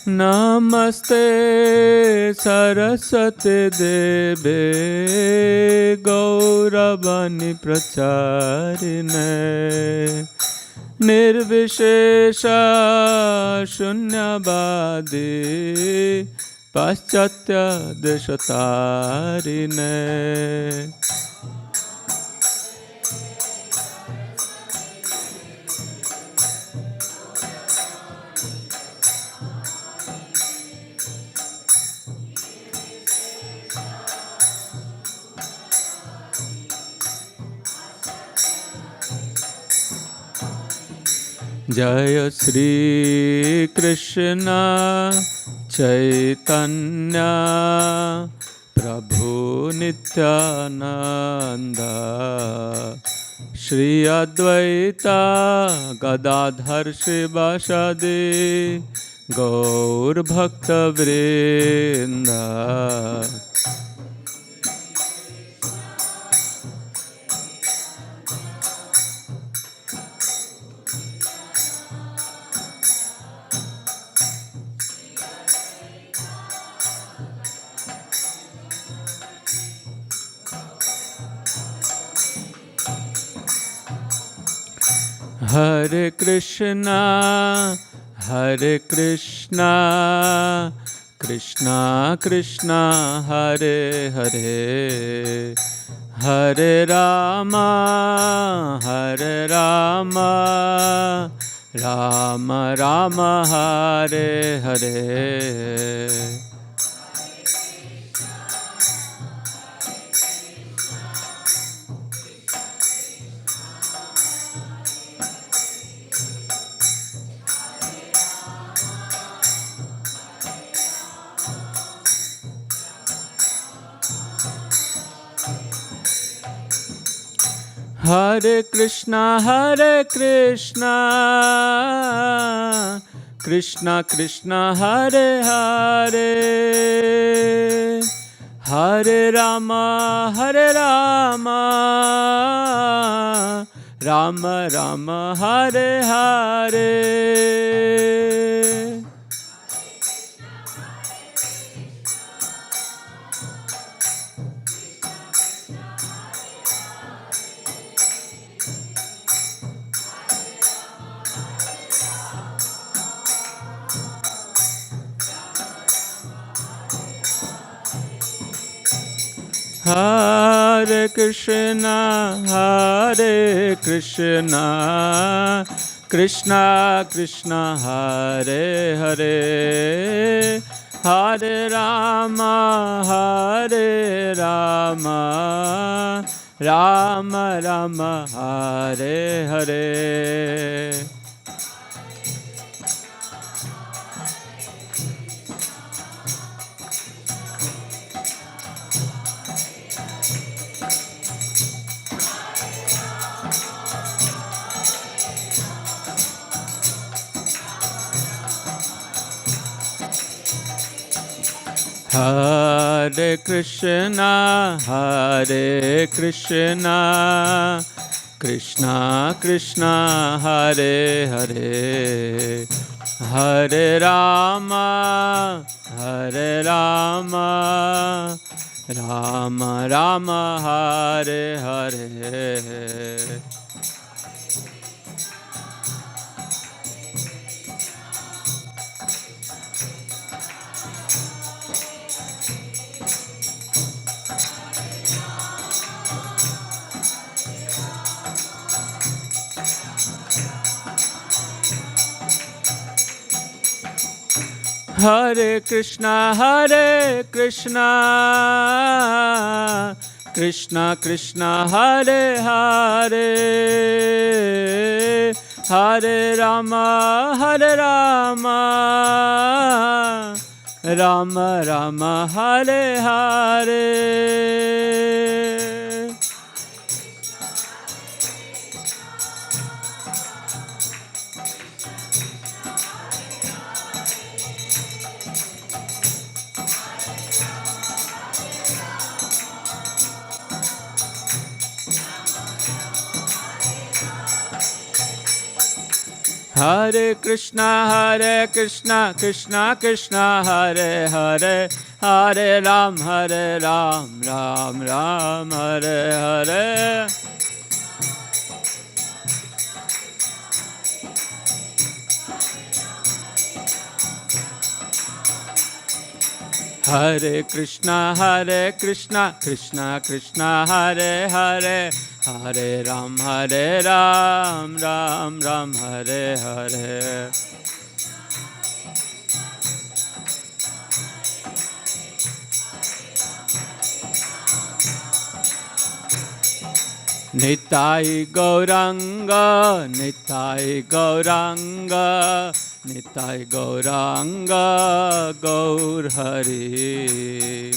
नमस्ते सरस्वती देवे गौरवाणी प्रचारिणे निर्विशेष शून्यवादी पाश्चात्य देशतारिणे जय श्री कृष्ण चैतन्य प्रभु नित्यानंद श्री अद्वैता गदाधर शिवासादि गौर भक्त वृंद। हरे कृष्णा कृष्णा कृष्णा हरे हरे हरे रामा राम राम हरे हरे। हरे कृष्णा कृष्णा कृष्णा हरे हरे हरे राम राम राम हरे हरे। हरे कृष्णा कृष्णा कृष्णा हरे हरे हरे राम राम राम हरे हरे। हरे कृष्णा कृष्णा कृष्णा हरे हरे हरे राम राम राम हरे हरे। हरे Krishna Krishna Krishna Hare Hare Hare Ram Ram Ram Hare Hare. Hare Krishna, Krishna Krishna, Hare Hare, Hare Ram, Ram Ram, Hare Hare. Hare Krishna, Krishna Krishna, Hare Hare, Hare Ram, Ram Ram, Hare Hare. Nitai Gauranga, Nitai Gauranga, Nitai Gauranga, Gaur Hari.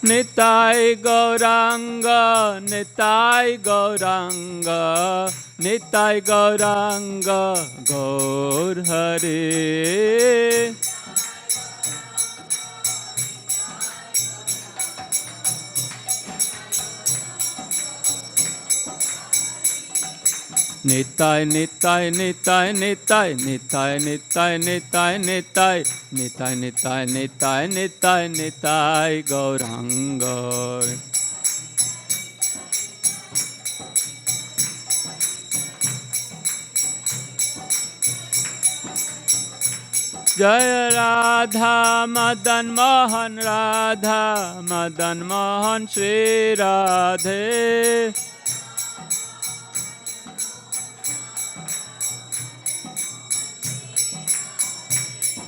Nitai Gauranga, Nitai Gauranga, Nitai Gauranga, Gaur Hari. Nitai, Nitai, Nitai, Nitai, Nitai, Nitai, Nitai, Nitai, Nitai, Nitai, Nitai, Nitai, Nitai, Gauranga. Jaya Radha Madan Mohan, Radha Madan Mohan, Shri Radhe.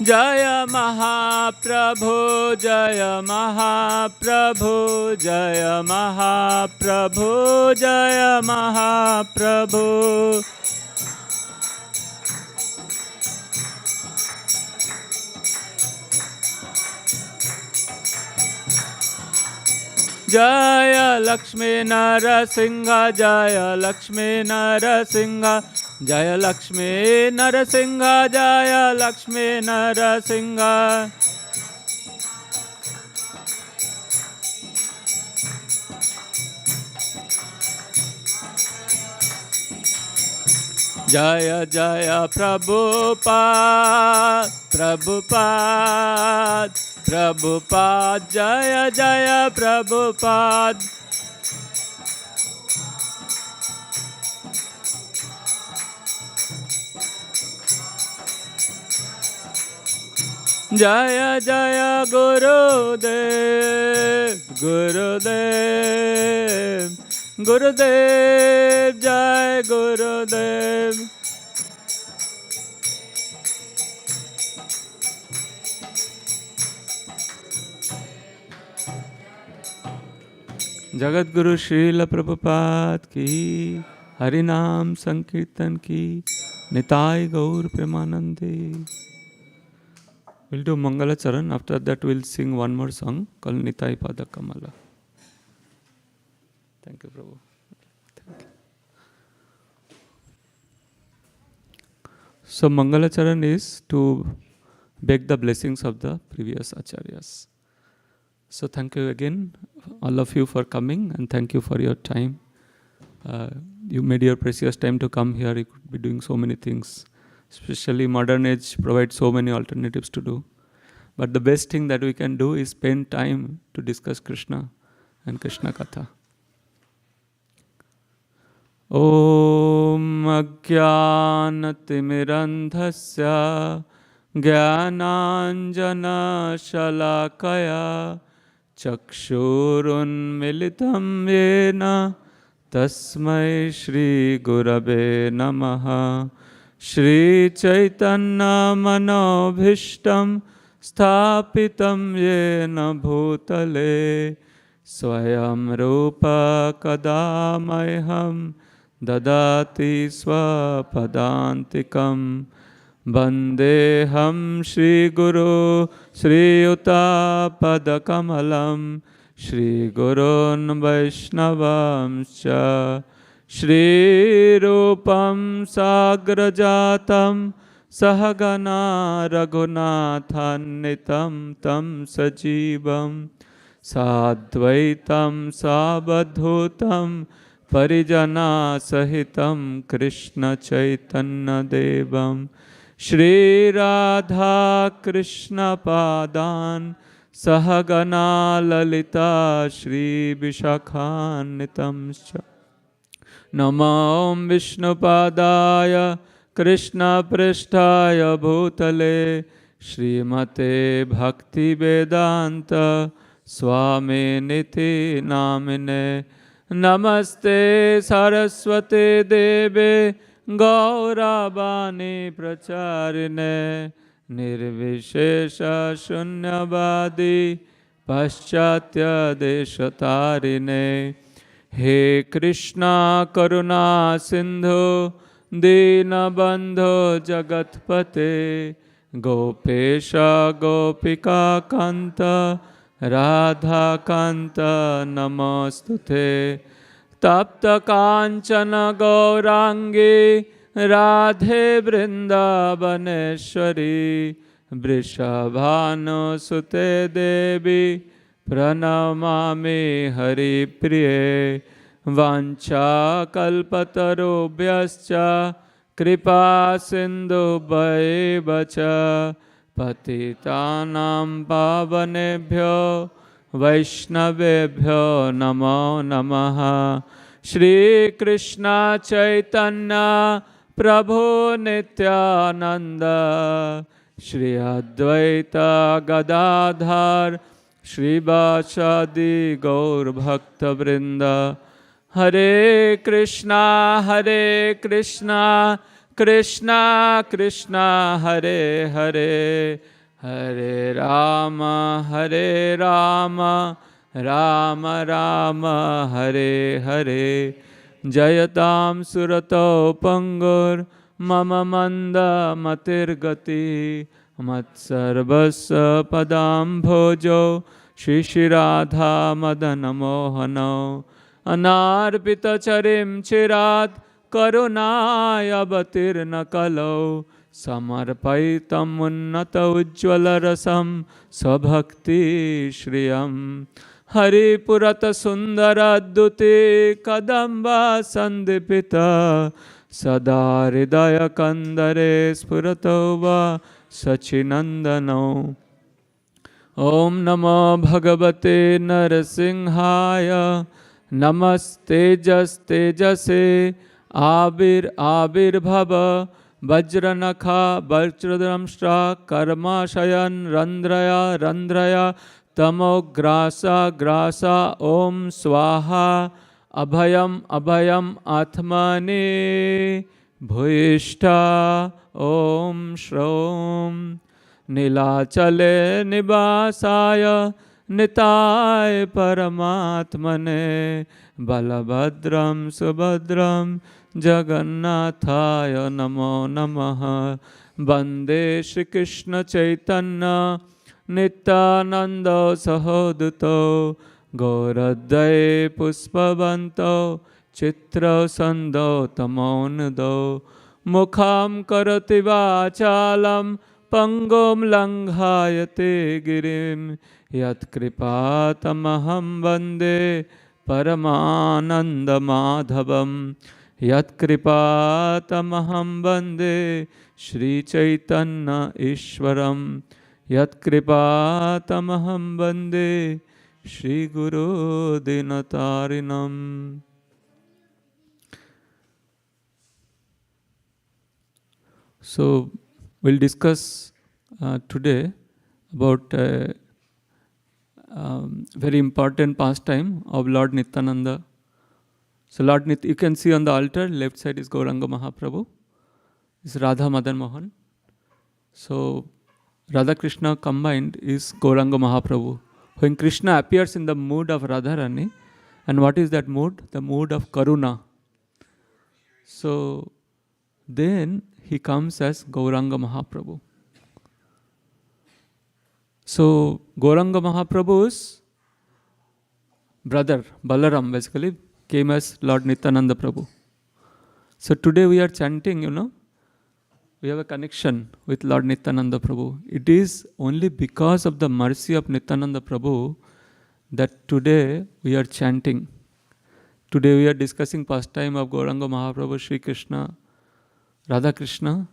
Jaya Mahaprabhu, Jaya Mahaprabhu, Jaya Mahaprabhu, Jaya Mahaprabhu. Jaya Lakshmi Narasingha, Jaya Lakshmi Narasingha, Jaya Lakshmi Narasingha, Jaya Lakshmi Narasingha. Jaya Jaya Prabhupada, Prabhupada, Prabhupada, Jaya Jaya Prabhupada. Jaya Jaya Gurudev, Gurudev, Gurudev, Jai Gurudev. Jagat Guru Srila Prabhupada ki, Harinam Sankirtan ki, Nitai Gaur Premanande. We'll do Mangala Charan. After that, we'll sing one more song called Nitai Pada Kamala. Thank you, Prabhu. Thank you. So, Mangala Charan is to beg the blessings of the previous Acharyas. So, thank you again, all of you, for coming, and thank you for your time. You made your precious time to come here. You could be doing so many things. Especially modern age provides so many alternatives to do. But the best thing that we can do is spend time to discuss Krishna and Krishna Katha. Om Ajnanatimirandhasya Jnananjana Shalakaya Chakshurunmilitam Yena Tasmai Shri Gurave Namaha. Shri Chaitanya Manobhishtam Sthapitam Yena Bhutale Swayam Rupa Kadamaiham Dadati Swapadantikam Vandeham Shri Guru Shri Yuta Padakamalam Shri Gurun Vaishnavamscha Shri Rupam Sagrajatam सहगना रघुनाथान्वितं तं सजीवं साद्वैतं सावधूतं परिजनासहितं कृष्णचैतन्यदेवं श्रीराधाकृष्णपादान् सहगना ललिता श्रीविशाखान्वितंश्च नमो विष्णुपादाय कृष्णपृष्ठाय भूतले श्रीमते भक्तिवेदान्त स्वामिनिति नामिने नमस्ते सरस्वते देवे गौरवाणी प्रचारिणे निर्विशेष शून्यवादी पाश्चात्य देशतारिणे हे कृष्णा करुणा सिंधु दीनबंधो जगत्पते गोपेश गोपिका कांत राधा कांत नमोस्तुते तप्त कांचन गौरांगी राधे वृंदावनेश्वरी वृषभानुसुते देवी प्रणमामि हरिप्रिये वाञ्छाकल्पतरुभ्यश्च कृपा सिन्धुभ्यैव च पतितानां पावनेभ्यो वैष्णवेभ्यो नमो नमः श्रीकृष्ण चैतन्य प्रभु नित्यानंद श्री अद्वैत गदाधर श्रीवासादि गौरभक्तवृंद हरे कृष्णा कृष्णा कृष्णा हरे हरे हरे राम राम राम हरे हरे जयतां सुरतो पंगुर मम मंद मतिर्गति मत्सर्वस्व पदाम्भोजो श्री राधा मदन मोहनो अनार्पितचरिं चिरात् करुणायवतीर्न कलौ समर्पयितं उन्नत उज्ज्वलरसं स्वभक्ति श्रियं हरिपुरत सुन्दरद्युति कदम्ब सन्दीपित सदा हृदय कंदरे स्फुरतो वा सचिनंदनो ओम नमो भगवते नरसिंहाय नमस्तेजस्तेजसे आविर्भव वज्रनखा वज्रदंष्ट्रा कर्माशयन रंध्रया तमोग्रासा ग्रासा ओम स्वाहा अभयम आत्मने भूयिष्ठा ओम श्रोम नीलाचले निवासाय निताय परमात्मने बलभद्रं सुभद्रं जगन्नाथाय नमो नमः वन्दे श्रीकृष्ण चैतन्य नित्यानंद सहोदतो गौरद्वये पुष्पवन्तो चित्रसन्दो तमोनुदो मुखं करोति वाचालं पंगुं लङ्घयते गिरिं यत्कृपातमहं वन्दे परमानन्दमाधवं यत्कृपातमहं वन्दे श्रीचैतन्य ईश्वरं यत्कृपातमहं वन्दे श्रीगुरो दीनतारिणम्। So we'll discuss today about very important pastime of Lord Nityananda. So Lord you can see on the altar, left side is Gauranga Mahaprabhu, is Radha Madan Mohan. So Radha Krishna combined is Gauranga Mahaprabhu. When Krishna appears in the mood of Radharani, and what is that mood? The mood of Karuna. So then he comes as Gauranga Mahaprabhu. So Gauranga Mahaprabhu's brother Balaram basically came as Lord Nityananda Prabhu. So today we are chanting, we have a connection with Lord Nityananda Prabhu. It is only because of the mercy of Nityananda Prabhu that today we are chanting. Today we are discussing pastime of Gauranga Mahaprabhu, Sri Krishna, Radha Krishna,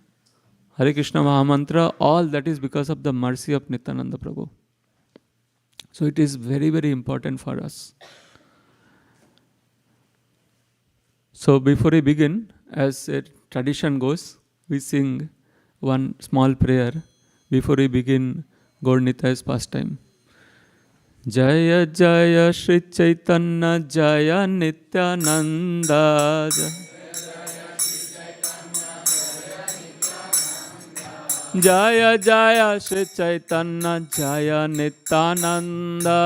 Hare Krishna Mahamantra. All that is because of the mercy of Nityananda Prabhu. So it is very, very important for us. So before we begin, as a tradition goes, we sing one small prayer before we begin Gaur Nitai's pastime. Jaya Jaya Shri Chaitanya Jaya Nityananda Jaya Jaya Shri Chaitanya Jaya Nityananda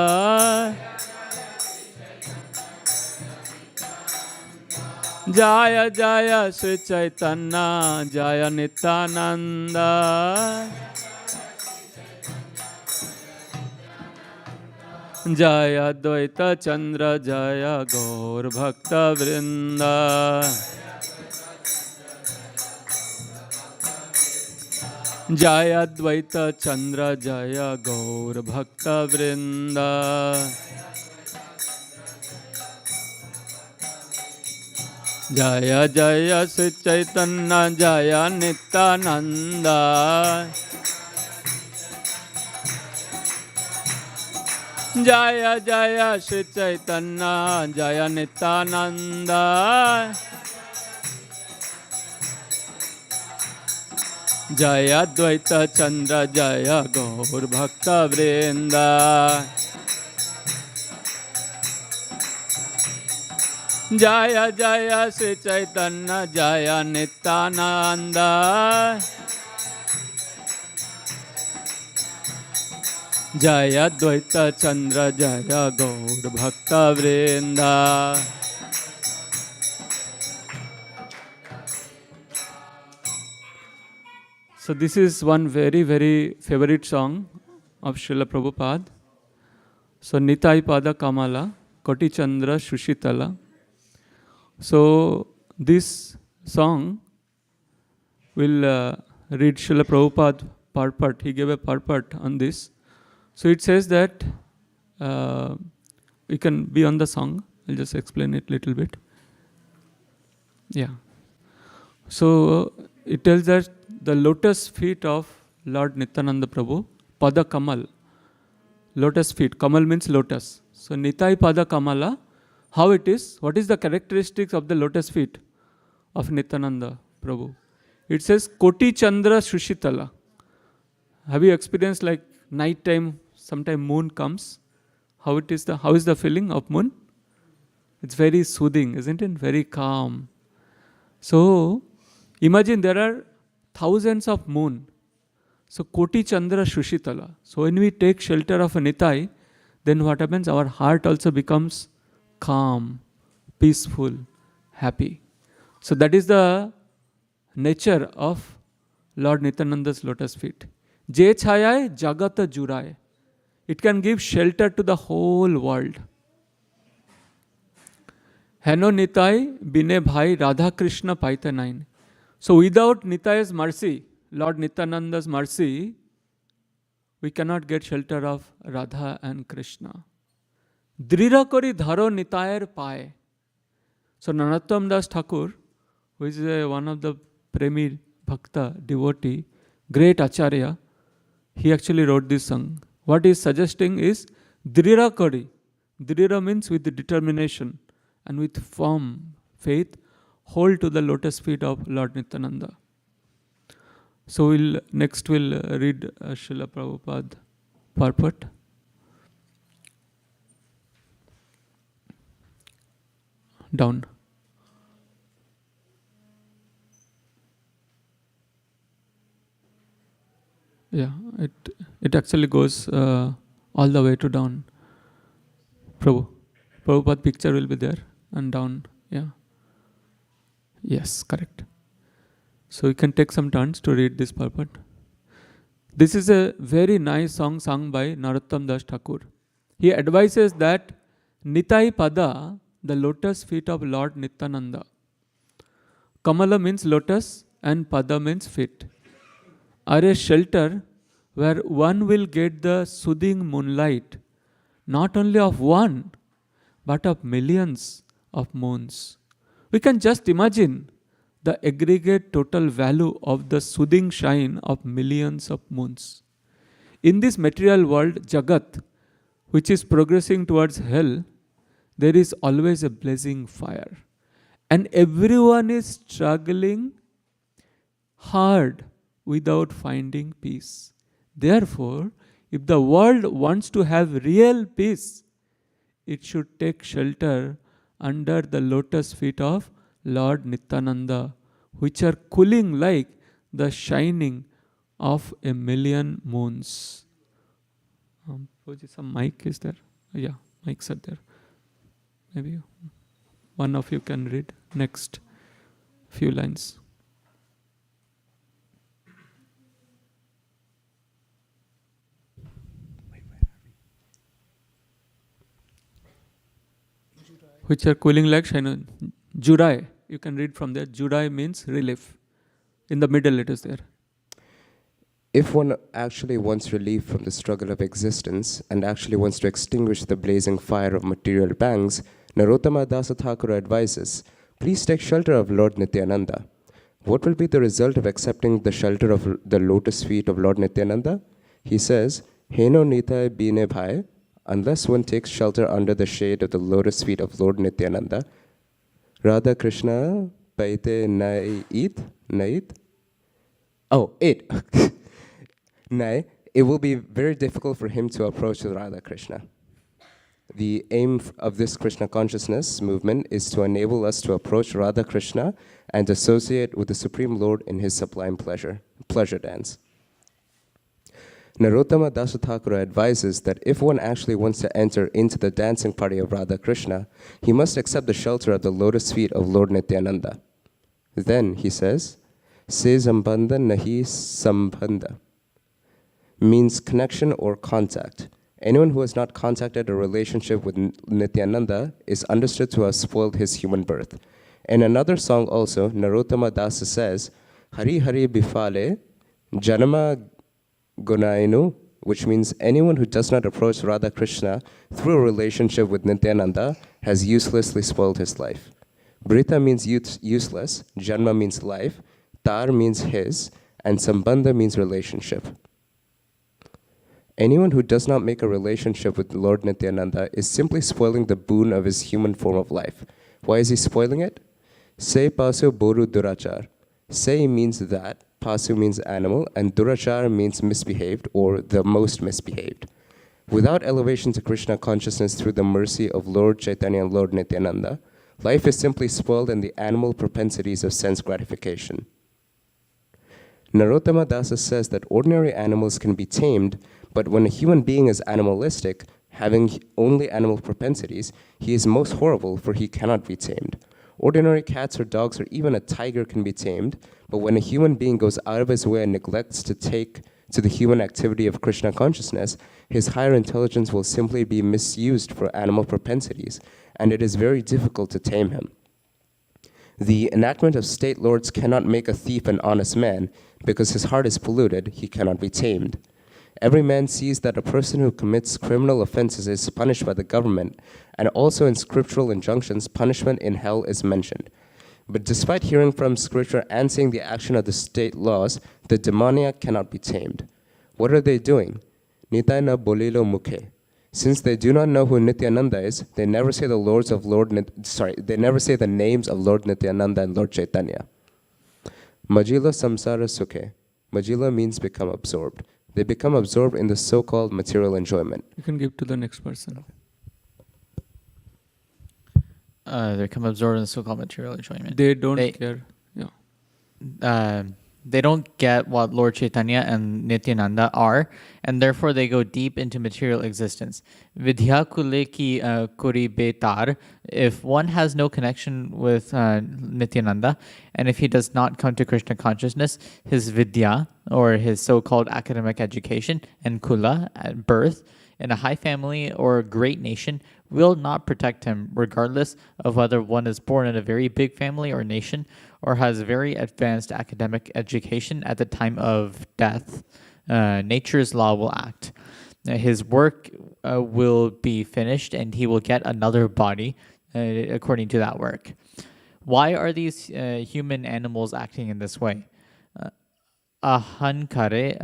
Jaya Jaya Shri Chaitanya Jaya Nityananda Jaya Dvaita Chandra Jaya Gaur Bhakta Vrinda Jaya Dvaita Chandra Jaya Gaur Bhakta Vrinda Jaya Jaya Shri Chaitanya Jaya Nityananda Jaya Jaya Shri Chaitanya Jaya Nityananda Jaya Dvaita Chandra Jaya Gaur Bhakta Vrinda Jaya Jaya Shri Chaitanya Jaya Nityananda Jaya Dvaita Chandra Jaya Gaur Bhakta Vrinda. So this is one very, very favorite song of Srila Prabhupada. So Nitai Pada Kamala, Koti Chandra Shushitala. So this song will read Srila Prabhupada purport. He gave a purport on this. So it says that we can be on the song. I'll just explain it a little bit. Yeah. So it tells that the lotus feet of Lord Nityananda Prabhu, Pada Kamal, lotus feet. Kamal means lotus. So Nitai Pada Kamala, how it is? What is the characteristics of the lotus feet of Nityananda Prabhu? It says Koti Chandra Shushitala. Have you experienced like night time, sometime moon comes? How is the feeling of moon? It's very soothing, isn't it? Very calm. So imagine there are thousands of moon. So Koti Chandra Shushitala. So when we take shelter of a Nitai, then what happens? Our heart also becomes calm, peaceful, happy. So that is the nature of Lord Nityananda's lotus feet. Je chhayai jagata jurai. It can give shelter to the whole world. Heno Nitai bine bhai Radha Krishna paita nine. So without Nitai's mercy, Lord Nityananda's mercy, we cannot get shelter of Radha and Krishna. Drira kori dharo Nitayar paye. So Narottam Das Thakur, who is one of the Premi Bhakta, devotee, great Acharya, he actually wrote this song. What he is suggesting is Drira kori. Drira means with determination and with firm faith, hold to the lotus feet of Lord Nityananda. So next we'll read Srila Prabhupada purport. Down. Yeah, it actually goes all the way to down. Prabhupada picture will be there and down. Yeah. Yes, correct. So you can take some turns to read this purport. This is a very nice song sung by Narottam Das Thakur. He advises that Nitai Pada, the lotus feet of Lord Nityananda. Kamala means lotus and Pada means feet. are a shelter where one will get the soothing moonlight, not only of one, but of millions of moons. We can just imagine the aggregate total value of the soothing shine of millions of moons. In this material world, Jagat, which is progressing towards hell, there is always a blazing fire. And everyone is struggling hard without finding peace. Therefore, if the world wants to have real peace, it should take shelter under the lotus feet of Lord Nityananda, which are cooling like the shining of a million moons. Some mic is there? Yeah, mics are there. Maybe one of you can read next few lines. Which are cooling like shining. Jurai, you can read from there. Jurai means relief. In the middle it is there. If one actually wants relief from the struggle of existence and actually wants to extinguish the blazing fire of material pangs, Narottama Dasa Thakura advises, please take shelter of Lord Nityananda. What will be the result of accepting the shelter of the lotus feet of Lord Nityananda? He says, Heno Nitai Bine Bhai, unless one takes shelter under the shade of the lotus feet of Lord Nityananda, Radha Krishna Paite Nait? Oh, it. Nay, it will be very difficult for him to approach Radha Krishna. The aim of this Krishna consciousness movement is to enable us to approach Radha Krishna and associate with the Supreme Lord in his sublime pleasure dance. Narottama Dasa Thakura advises that if one actually wants to enter into the dancing party of Radha Krishna, he must accept the shelter of the lotus feet of Lord Nityananda. Then, he says, Se Sambandha Nahi Sambandha means connection or contact. Anyone who has not contacted a relationship with Nityananda is understood to have spoiled his human birth. In another song also, Narottama Dasa says, Hari Hari Bifale Janama Gunainu, which means anyone who does not approach Radha Krishna through a relationship with Nityananda has uselessly spoiled his life. Brita means useless, Janma means life, Tar means his, and Sambandha means relationship. Anyone who does not make a relationship with Lord Nityananda is simply spoiling the boon of his human form of life. Why is he spoiling it? Se pasu boru durachar. Se means that, pasu means animal, and durachar means misbehaved or the most misbehaved. Without elevation to Krishna consciousness through the mercy of Lord Chaitanya and Lord Nityananda, life is simply spoiled in the animal propensities of sense gratification. Narottama Dasa says that ordinary animals can be tamed, but when a human being is animalistic, having only animal propensities, he is most horrible, for he cannot be tamed. Ordinary cats or dogs or even a tiger can be tamed, but when a human being goes out of his way and neglects to take to the human activity of Krishna consciousness, his higher intelligence will simply be misused for animal propensities, and it is very difficult to tame him. The enactment of state lords cannot make a thief an honest man, because his heart is polluted, he cannot be tamed. Every man sees that a person who commits criminal offenses is punished by the government, and also in scriptural injunctions, punishment in hell is mentioned. But despite hearing from scripture and seeing the action of the state laws, the demoniac cannot be tamed. What are they doing? Nitai na bolilo mukhe. Since they do not know who Nityananda is, they never say they never say the names of Lord Nityananda and Lord Chaitanya. Majila samsara sukhe. Majila means become absorbed. They become absorbed in the so-called material enjoyment. You can give to the next person. They become absorbed in the so-called material enjoyment. They don't care. Yeah. They don't get what Lord Chaitanya and Nityananda are, and therefore they go deep into material existence. Vidya kule ki kuri betar. If one has no connection with Nityananda, and if he does not come to Krishna consciousness, his vidya, or his so-called academic education, and kula, at birth, in a high family or a great nation, will not protect him, regardless of whether one is born in a very big family or nation, or has very advanced academic education at the time of death, nature's law will act. His work will be finished and he will get another body according to that work. Why are these human animals acting in this way? Ahankare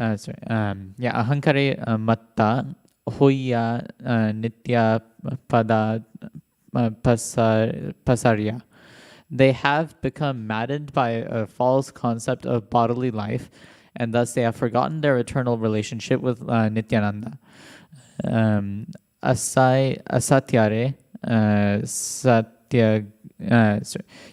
matta hoya nitya pada pasarya. They have become maddened by a false concept of bodily life, and thus they have forgotten their eternal relationship with Nityananda. Asatyare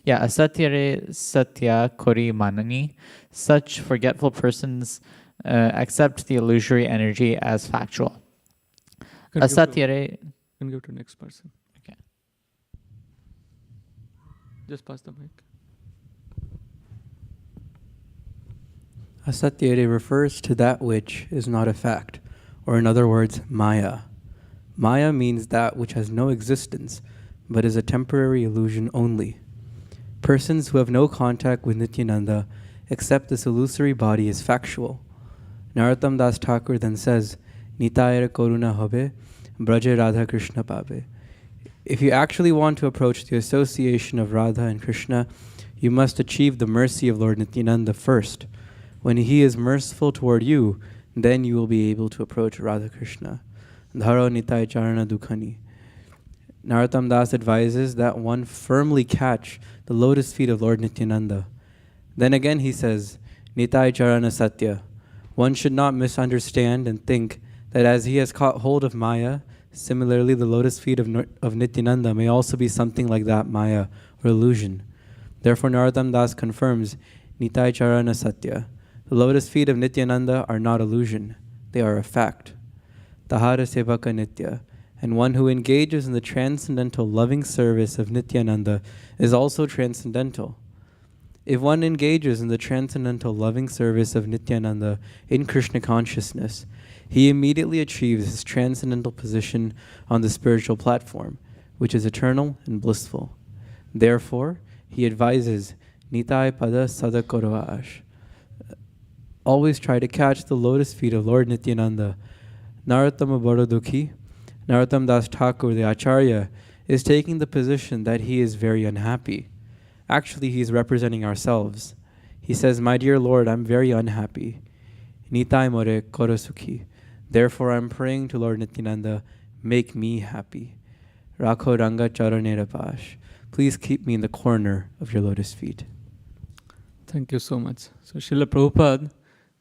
asatyare satya kori manani. Such forgetful persons accept the illusory energy as factual. Asatyare. Can give to next person. Okay. Just pass the mic. Asatyare refers to that which is not a fact, or in other words, Maya. Maya means that which has no existence, but is a temporary illusion only. Persons who have no contact with Nityananda accept this illusory body as factual. Narottam Das Thakur then says, Nitai koruna hobe, braje Radha Krishna pabe. If you actually want to approach the association of Radha and Krishna, you must achieve the mercy of Lord Nityananda first. When he is merciful toward you, then you will be able to approach Radha Krishna. Dharo Nitai Charana Dukhani. Narottam Das advises that one firmly catch the lotus feet of Lord Nityananda. Then again he says, Nitai Charana Satya. One should not misunderstand and think that as he has caught hold of Maya, similarly the lotus feet of Nityananda may also be something like that Maya or illusion. Therefore Narottam Das confirms Nitai Charana Satya. The lotus feet of Nityananda are not illusion, they are a fact. Tahara Sevaka Nitya. And one who engages in the transcendental loving service of Nityananda is also transcendental. If one engages in the transcendental loving service of Nityananda in Krishna consciousness, he immediately achieves his transcendental position on the spiritual platform, which is eternal and blissful. Therefore, he advises Nitai Pada Sadakoroash. Always try to catch the lotus feet of Lord Nityananda. Narottama Barodukhi, Narottam Das Thakur, the Acharya, is taking the position that he is very unhappy. Actually, he is representing ourselves. He says, my dear Lord, I'm very unhappy. Nitai more korosukhi. Therefore, I'm praying to Lord Nityananda, make me happy. Rakho Ranga Charanera Pash. Please keep me in the corner of your lotus feet. Thank you so much. So Srila Prabhupada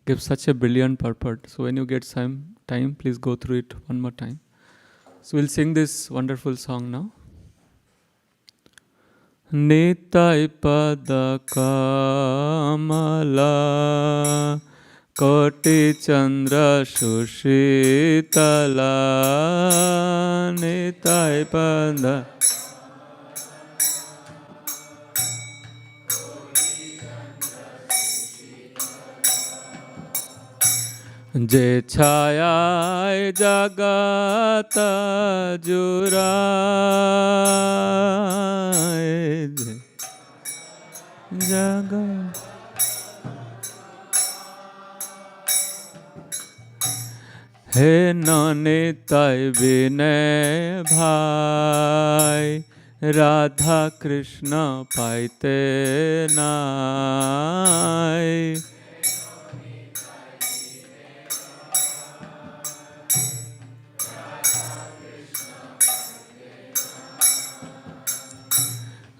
gives such a brilliant purport. So when you get some time, please go through it one more time. So we'll sing this wonderful song now. Nitai pada kamala koti chandra sushitala Nitai pada Je chhayai jagata jurai jagat he Nitai bine bhai Radha Krishna paite nai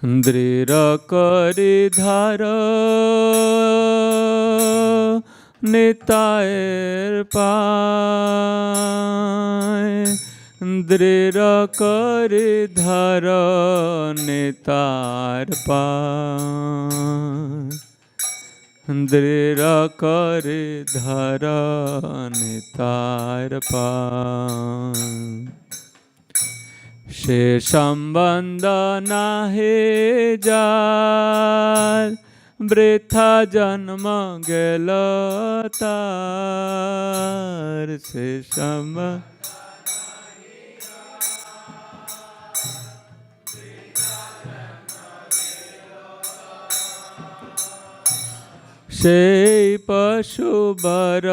Drira kari dhara Nitair pai Drira kari dhara Nitair pai Drira kari dhara Nitair pai She Shambandha nahe jar Britha janma gela tar She Shambandha সেই পশুবর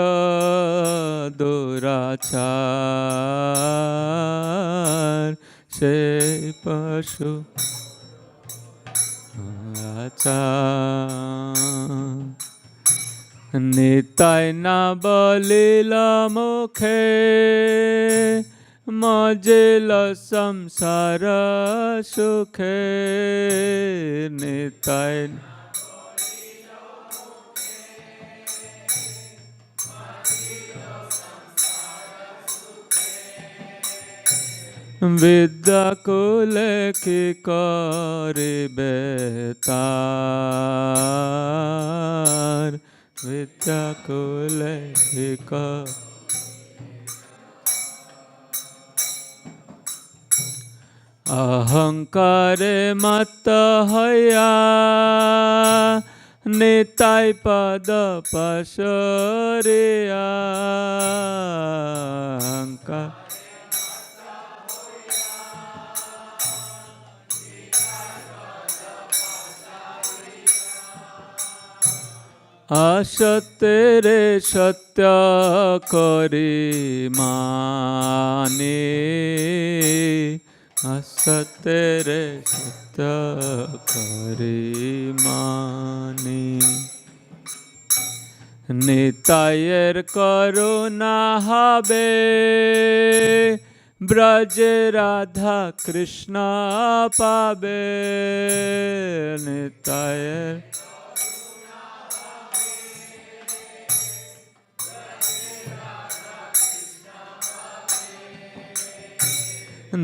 দুরাচার, সেই পশু নিতাই না বলিল মুখে, মজিল সংসার সুখে। নিতাই বিদ্যা কুলে কি করিবে তার, বিদ্যা কুলে কি অহংকারে মত হইয়া নিতাই পদ পসরিয়া। অহংকার असत्यरे सत्य करी माने, असत्यरे सत्य करी माने। नितायेर करुणा हबे ब्रजे राधा कृष्ण पाबे। नितायेर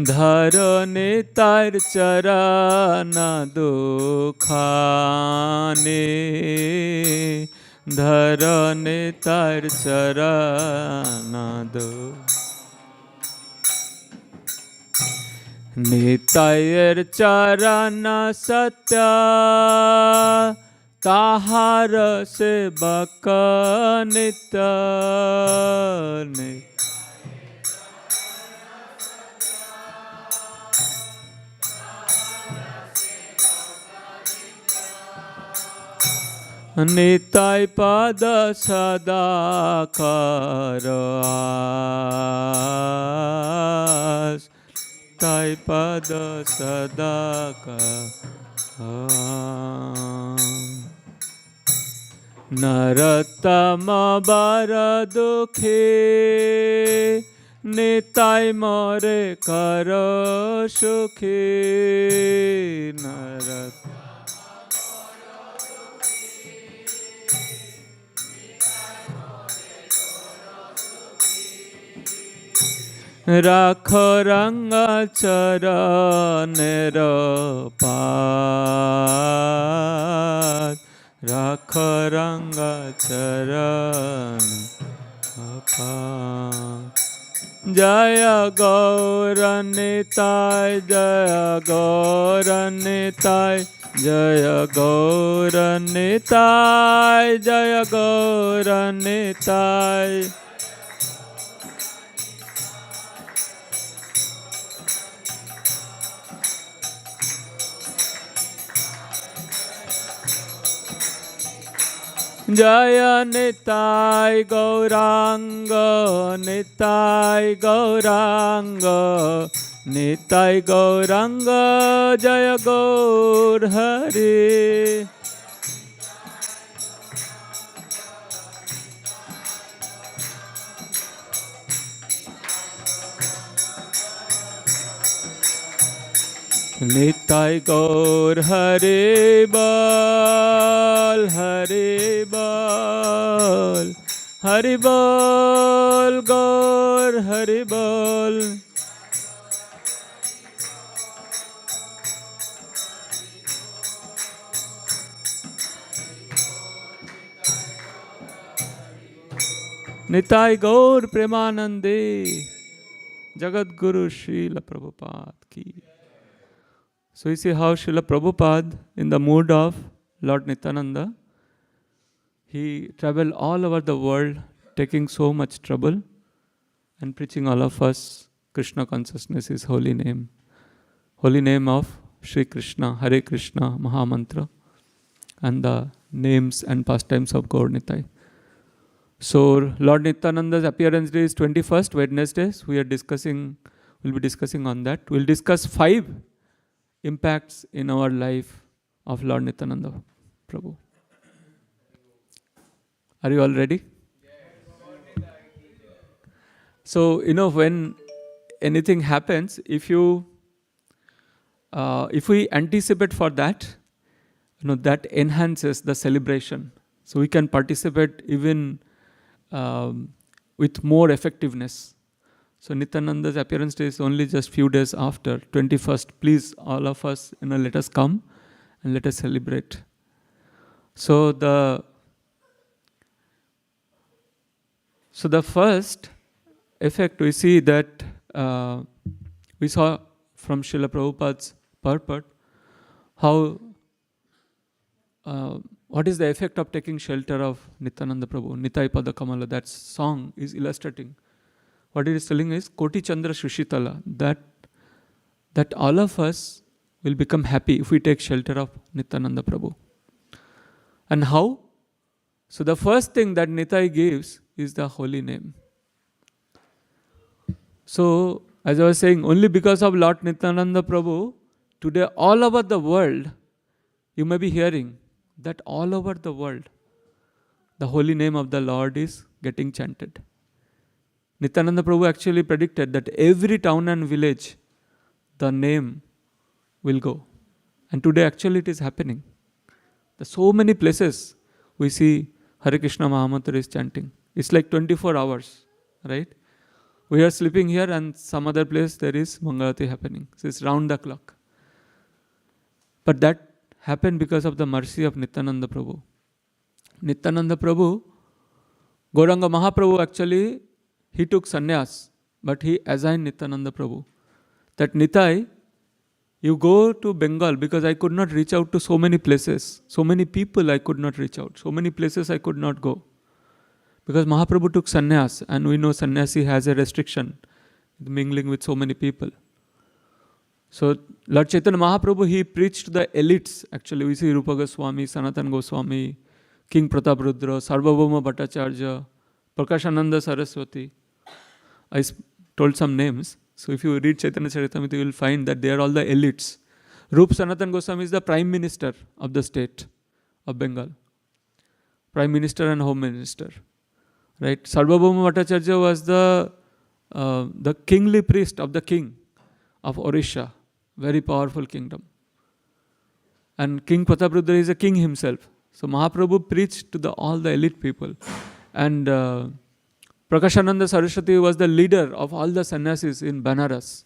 ধরণী তার চরণ দুখানে, ধরণী তার চরণ নিতাইয়ের চরণ সত্য, তাহার সেবক নিত্য। নিতাই পদ সদা কর আস, তাই পদ সদা কর। নরতম বার দুঃখী নিতাই মোরে কর সুখী। নরত রাখো রঙ্গ চরণের পাদ, রাখো রঙ্গ চরণ পাদ। জয় গৌর নিতাই, জয় গৌর নিতাই, জয় গৌর নিতাই, জয় গৌর নিতাই। জয় নিতাই গৌরাঙ্গ, নিতাই গৌরাঙ্গ, নিতাই গৌরাঙ্গ, জয় গৌর হরি। নিতাই গৌর হরি বল, হরি বল, হরি বল, গৌর হরি বল। निताय गौर प्रेमानंदे, Jagat Guru Srila Prabhupada ki. So you see how Srila Prabhupada, in the mood of Lord Nityananda, he traveled all over the world taking so much trouble and preaching all of us Krishna consciousness, his holy name of Sri Krishna, Hare Krishna, Mahamantra, and the names and pastimes of Gaur Nitai. So Lord Nityananda's appearance day is 21st, Wednesdays. We'll be discussing on that. We'll discuss 5 impacts in our life of Lord Nityananda Prabhu. Are you all ready? So, when anything happens, if we anticipate for that, that enhances the celebration. So we can participate even with more effectiveness. So Nityananda's appearance day is only just few days after, 21st. Please, all of us, let us come and let us celebrate. So the first effect we see that we saw from Srila Prabhupada's purport, how what is the effect of taking shelter of Nityananda Prabhu? Nitai Pada Kamala, that song is illustrating. What it is telling is, Koti Chandra Shushitala, that all of us will become happy if we take shelter of Nityananda Prabhu. And how? So the first thing that Nitai gives is the holy name. So, as I was saying, only because of Lord Nityananda Prabhu, today all over the world, you may be hearing that all over the world, the holy name of the Lord is getting chanted. Nityananda Prabhu actually predicted that every town and village, the name will go. And today actually it is happening. There's so many places we see Hare Krishna Mahamantra is chanting. It's like 24 hours, right? We are sleeping here and some other place there is Mangalati happening. So it's round the clock. But that happened because of the mercy of Nityananda Prabhu. Nityananda Prabhu, Gauranga Mahaprabhu actually, he took sannyas, but he assigned Nityananda Prabhu. That Nitai, you go to Bengal because I could not reach out to so many places. So many people I could not reach out. So many places I could not go. Because Mahaprabhu took sannyas, and we know sannyasi has a restriction, mingling with so many people. So Lord Chaitanya Mahaprabhu, he preached to the elites. Actually, we see Rupa Goswami, Sanatan Goswami, King Prataprudra, Sarvabhauma Bhattacharya, Prakashananda Saraswati. I told some names. So if you read Chaitanya Charitamrita, you will find that they are all the elites. Rup Sanatan Goswami is the Prime Minister of the state of Bengal. Prime Minister and Home Minister. Right? Sarvabhauma Bhattacharya was the kingly priest of the king of Orissa. Very powerful kingdom. And King Prataprudra is a king himself. So Mahaprabhu preached to all the elite people. And Prakashananda Saraswati was the leader of all the sannyasis in Banaras.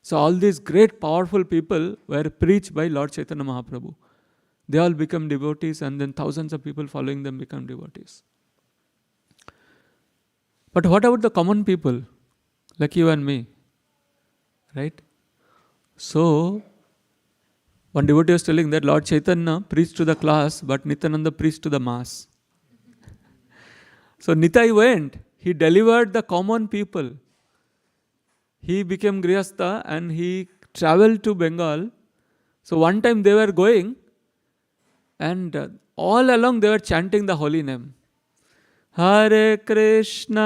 So all these great powerful people were preached by Lord Chaitanya Mahaprabhu. They all become devotees, and then thousands of people following them become devotees. But what about the common people, like you and me? Right? So, one devotee was telling that Lord Chaitanya preached to the class, but Nityananda preached to the mass. So Nitai went, he delivered the common people. He became Grihastha and he traveled to Bengal. So one time they were going, and all along they were chanting the holy name. Hare Krishna,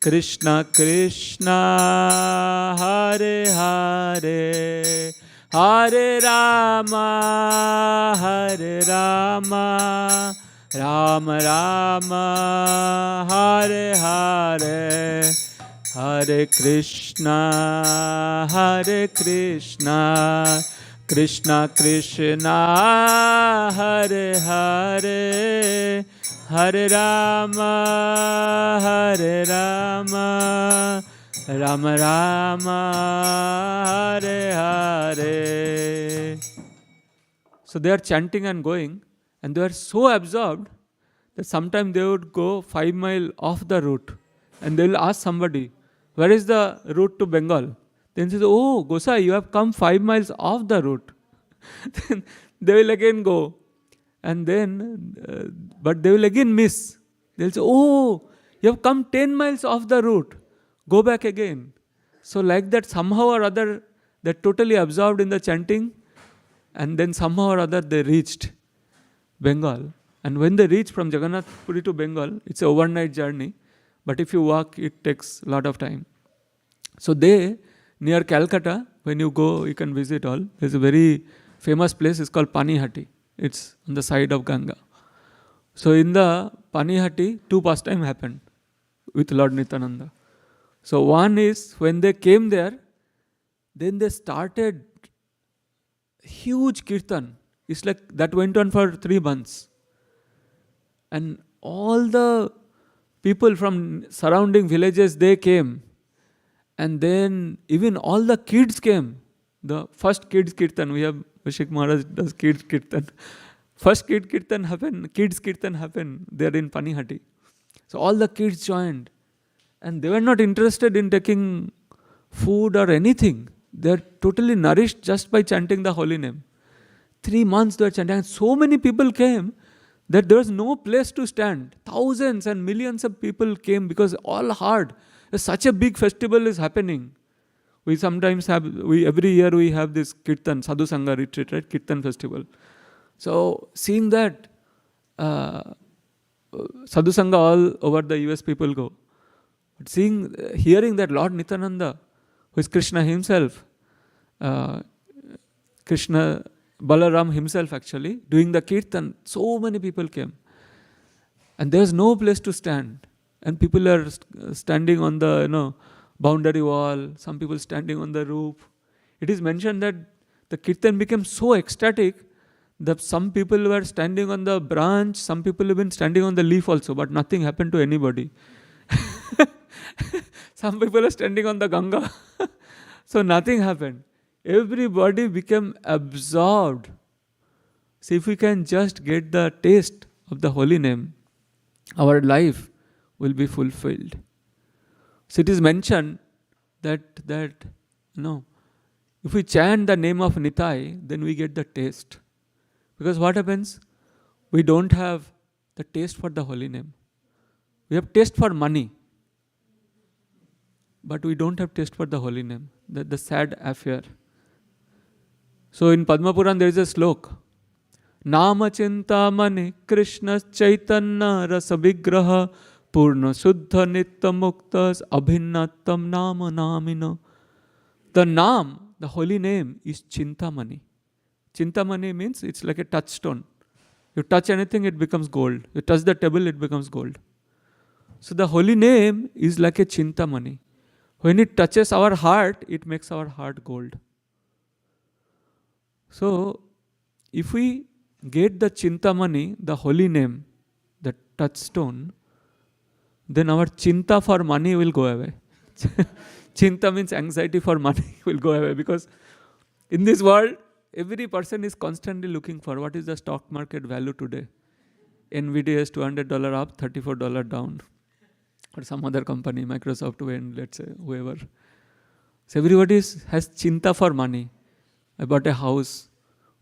Krishna Krishna, Hare Hare, Hare Rama, Rama Rama, Hare Hare, Hare Krishna, Krishna Krishna, Hare Hare, Hare Rama, Rama Rama, Hare Hare. So they are chanting and going, and they are so absorbed that sometimes they would go 5 miles off the route, and they will ask somebody, where is the route to Bengal? Then says, oh, Gosai, you have come 5 miles off the route. Then they will again go. And then, but they will again miss. They will say, oh, you have come 10 miles off the route. Go back again. So like that, somehow or other, they're totally absorbed in the chanting. And then somehow or other they reached Bengal. And when they reach from Jagannath Puri to Bengal, it's an overnight journey. But if you walk, it takes a lot of time. So they, near Calcutta, when you go, you can visit all. There's a very famous place, it's called Panihati. It's on the side of Ganga. So in the Panihati, 2 pastimes happened with Lord Nityananda. So one is, when they came there, then they started huge kirtan. It's like that went on for 3 months. And all the people from surrounding villages, they came. And then even all the kids came. The first kids kirtan, we have Vishik Maharaj does kids kirtan. First kids kirtan happened there in Panihati. So all the kids joined. And they were not interested in taking food or anything. They are totally nourished just by chanting the holy name. 3 months they were chanting. And so many people came that there was no place to stand. Thousands and millions of people came because all hard. Such a big festival is happening. We sometimes have, every year we have this Kirtan, Sadhu Sangha retreat, right? Kirtan festival. So seeing that, Sadhu Sangha all over the US people go. But hearing that Lord Nityananda, who is Krishna himself, Krishna, Balaram himself actually, doing the Kirtan, so many people came. And there's no place to stand. And people are standing on the boundary wall, some people standing on the roof. It is mentioned that the Kirtan became so ecstatic that some people were standing on the branch, some people have been standing on the leaf also, but nothing happened to anybody. Some people are standing on the Ganga. So nothing happened. Everybody became absorbed. So if we can just get the taste of the holy name, our life will be fulfilled. So it is mentioned that if we chant the name of Nitai, then we get the taste. Because what happens? We don't have the taste for the holy name. We have taste for money. But we don't have taste for the holy name. That's the sad affair. So in Padma Puran there is a slok. Nama chinta mani Krishna chaitanya rasa vigraha purna shuddha nitya muktas abhinnatam nama namino. The Nam, the holy name, is Chintamani. Chintamani means it's like a touchstone. You touch anything, it becomes gold. You touch the table, it becomes gold. So the holy name is like a Chintamani. When it touches our heart, it makes our heart gold. So if we get the Chintamani, the holy name, the touchstone, then our chinta for money will go away. Chinta means anxiety for money will go away, because in this world, every person is constantly looking for what is the stock market value today. NVIDIA is $200 up, $34 down. Or some other company, Microsoft, let's say, whoever. So everybody has chinta for money. I bought a house.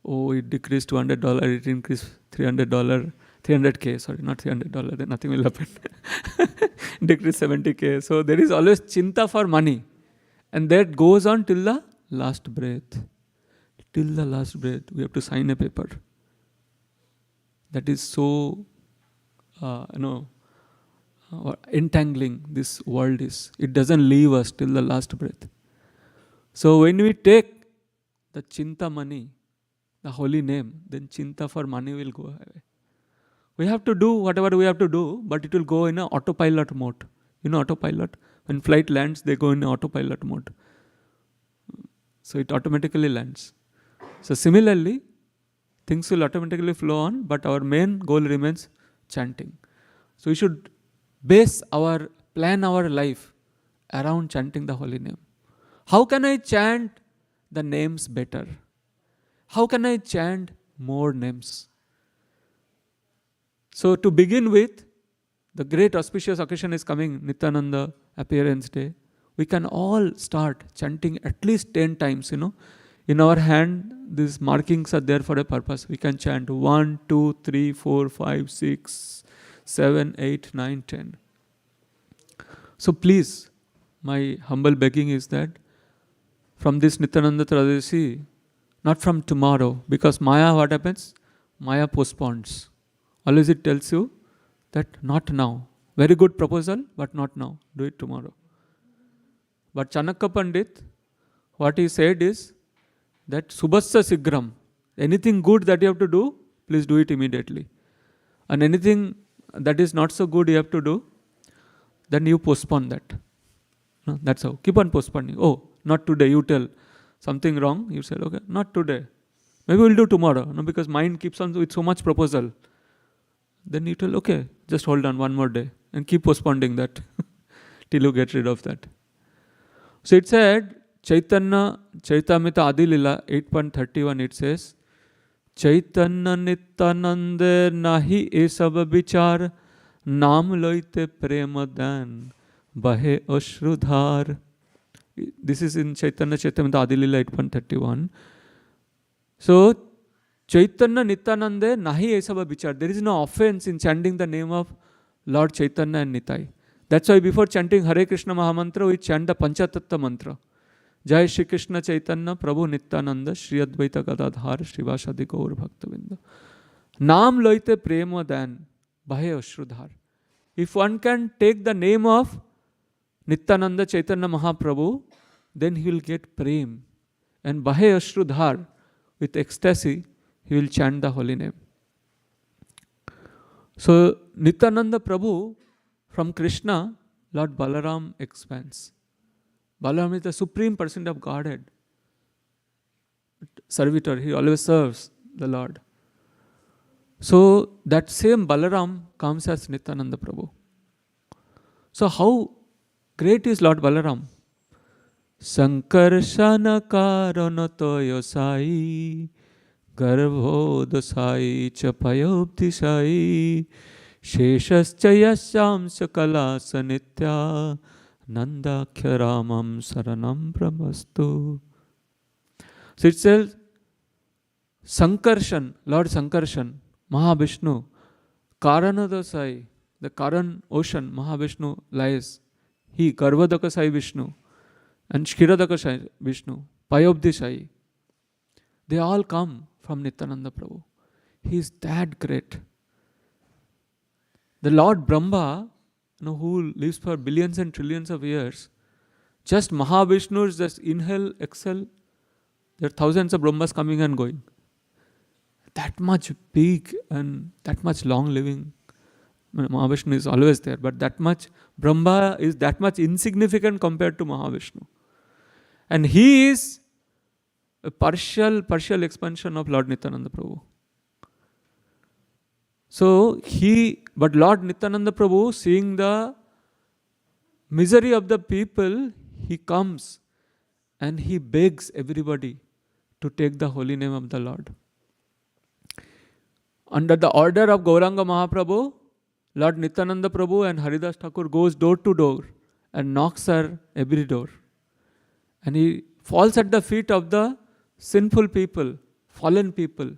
Oh, it decreased $200, it increased $300. 300K, sorry, not $300, then nothing will happen. Decrease 70K. So there is always chinta for money. And that goes on till the last breath. Till the last breath, we have to sign a paper. That is so, entangling this world is. It doesn't leave us till the last breath. So when we take the chinta money, the holy name, then chinta for money will go away. We have to do whatever we have to do, but it will go in an autopilot mode. You know autopilot? When flight lands, they go in autopilot mode. So it automatically lands. So similarly, things will automatically flow on, but our main goal remains chanting. So we should plan our life around chanting the holy name. How can I chant the names better? How can I chant more names? So to begin with, the great auspicious occasion is coming, Nityananda Appearance Day. We can all start chanting at least 10 times, In our hand, these markings are there for a purpose. We can chant 1, 2, 3, 4, 5, 6, 7, 8, 9, 10. So please, my humble begging is that from this Nityananda Tradasi, not from tomorrow. Because Maya, what happens? Maya postpones. Always it tells you that not now. Very good proposal, but not now. Do it tomorrow. But Chanakya Pandit, what he said is that Subhasya Sigram. Anything good that you have to do, please do it immediately. And anything that is not so good you have to do, then you postpone that. No, that's how. Keep on postponing. Oh, not today. You tell something wrong. You say, okay, not today. Maybe we'll do tomorrow. No, because mind keeps on with so much proposal. Then you tell, okay, just hold on one more day and keep postponing that till you get rid of that. So it said, Chaitanya Chaitamrita Adi Lila 8.31, it says, Chaitanya Nityanande nahi e sab vichar, naam loite prema dan, bahe ashrudhar. This is in Chaitanya Chaitamrita Adi Lila 8.31. So, Chaitanya Nityanande nahi e sab vichar. There is no offense in chanting the name of Lord Chaitanya and Nitai. That's why before chanting Hare Krishna Mahamantra, we chant the Panchatattva mantra. Jai Shri Krishna Chaitanya Prabhu Nityananda Shri Advaita Gadadhar Shrivasadi Gaur Bhaktavinda. Naam loite prema dan bahe ashrudhar. If one can take the name of Nityananda Chaitanya Mahaprabhu, then he will get prem. And bahe ashrudhar, with ecstasy, he will chant the holy name. So Nityananda Prabhu, from Krishna, Lord Balaram expands. Balaram is the supreme person of Godhead. Servitor, he always serves the Lord. So that same Balaram comes as Nityananda Prabhu. So how great is Lord Balaram? Sankarshana karanatoyo sai, garbhodasai chapayobdisai, sheshascha yasyam sakala sanitya, Nandakya Ramam Saranam Brahmastu. So it says, Sankarshan, Lord Sankarshan, Mahavishnu, Karanadasai, the Karan ocean, Mahavishnu lies. He, Garvadakasai Vishnu, and Shkiradakasai Vishnu, Payobdisai. They all come from Nityananda Prabhu. He is that great. The Lord Brahma, who lives for billions and trillions of years, just Mahavishnu just inhale, exhale, there are thousands of Brahmas coming and going. That much big and that much long living. Mahavishnu is always there, but that much Brahma is that much insignificant compared to Mahavishnu. And he is a partial expansion of Lord Nityananda Prabhu. So but Lord Nityananda Prabhu, seeing the misery of the people, he comes and he begs everybody to take the holy name of the Lord. Under the order of Gauranga Mahaprabhu, Lord Nityananda Prabhu and Haridas Thakur goes door to door and knocks at every door. And he falls at the feet of the sinful people, fallen people,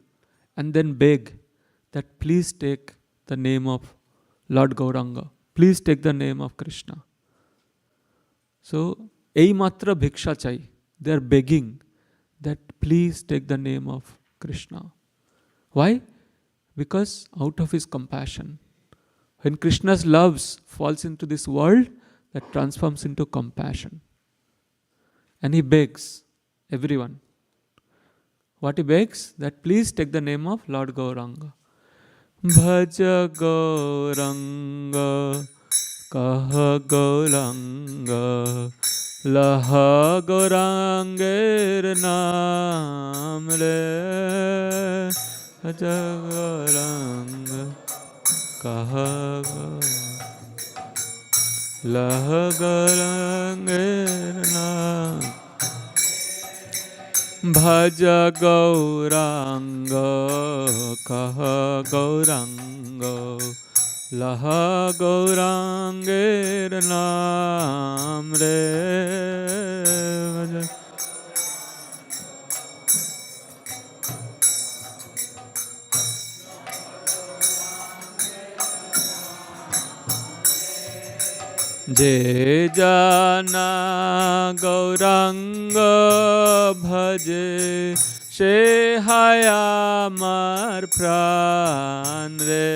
and then beg that please take the name of Lord Gauranga. Please take the name of Krishna. So, ei matra bhiksha chai. They are begging that please take the name of Krishna. Why? Because out of his compassion. When Krishna's love falls into this world, that transforms into compassion. And he begs everyone. What he begs? That please take the name of Lord Gauranga. Bhaja Gauranga, Kaha Gauranga, Laha Gaurangir Naam Re, Bhaja Gauranga, Kaha Gauranga, Laha Gaurangir Naam. Bhaja Gauranga, Kaha Gauranga, Laha Gaurangir Naam Re. Je jana Gauranga bhaje সে হায় আমার প্রাণ রে।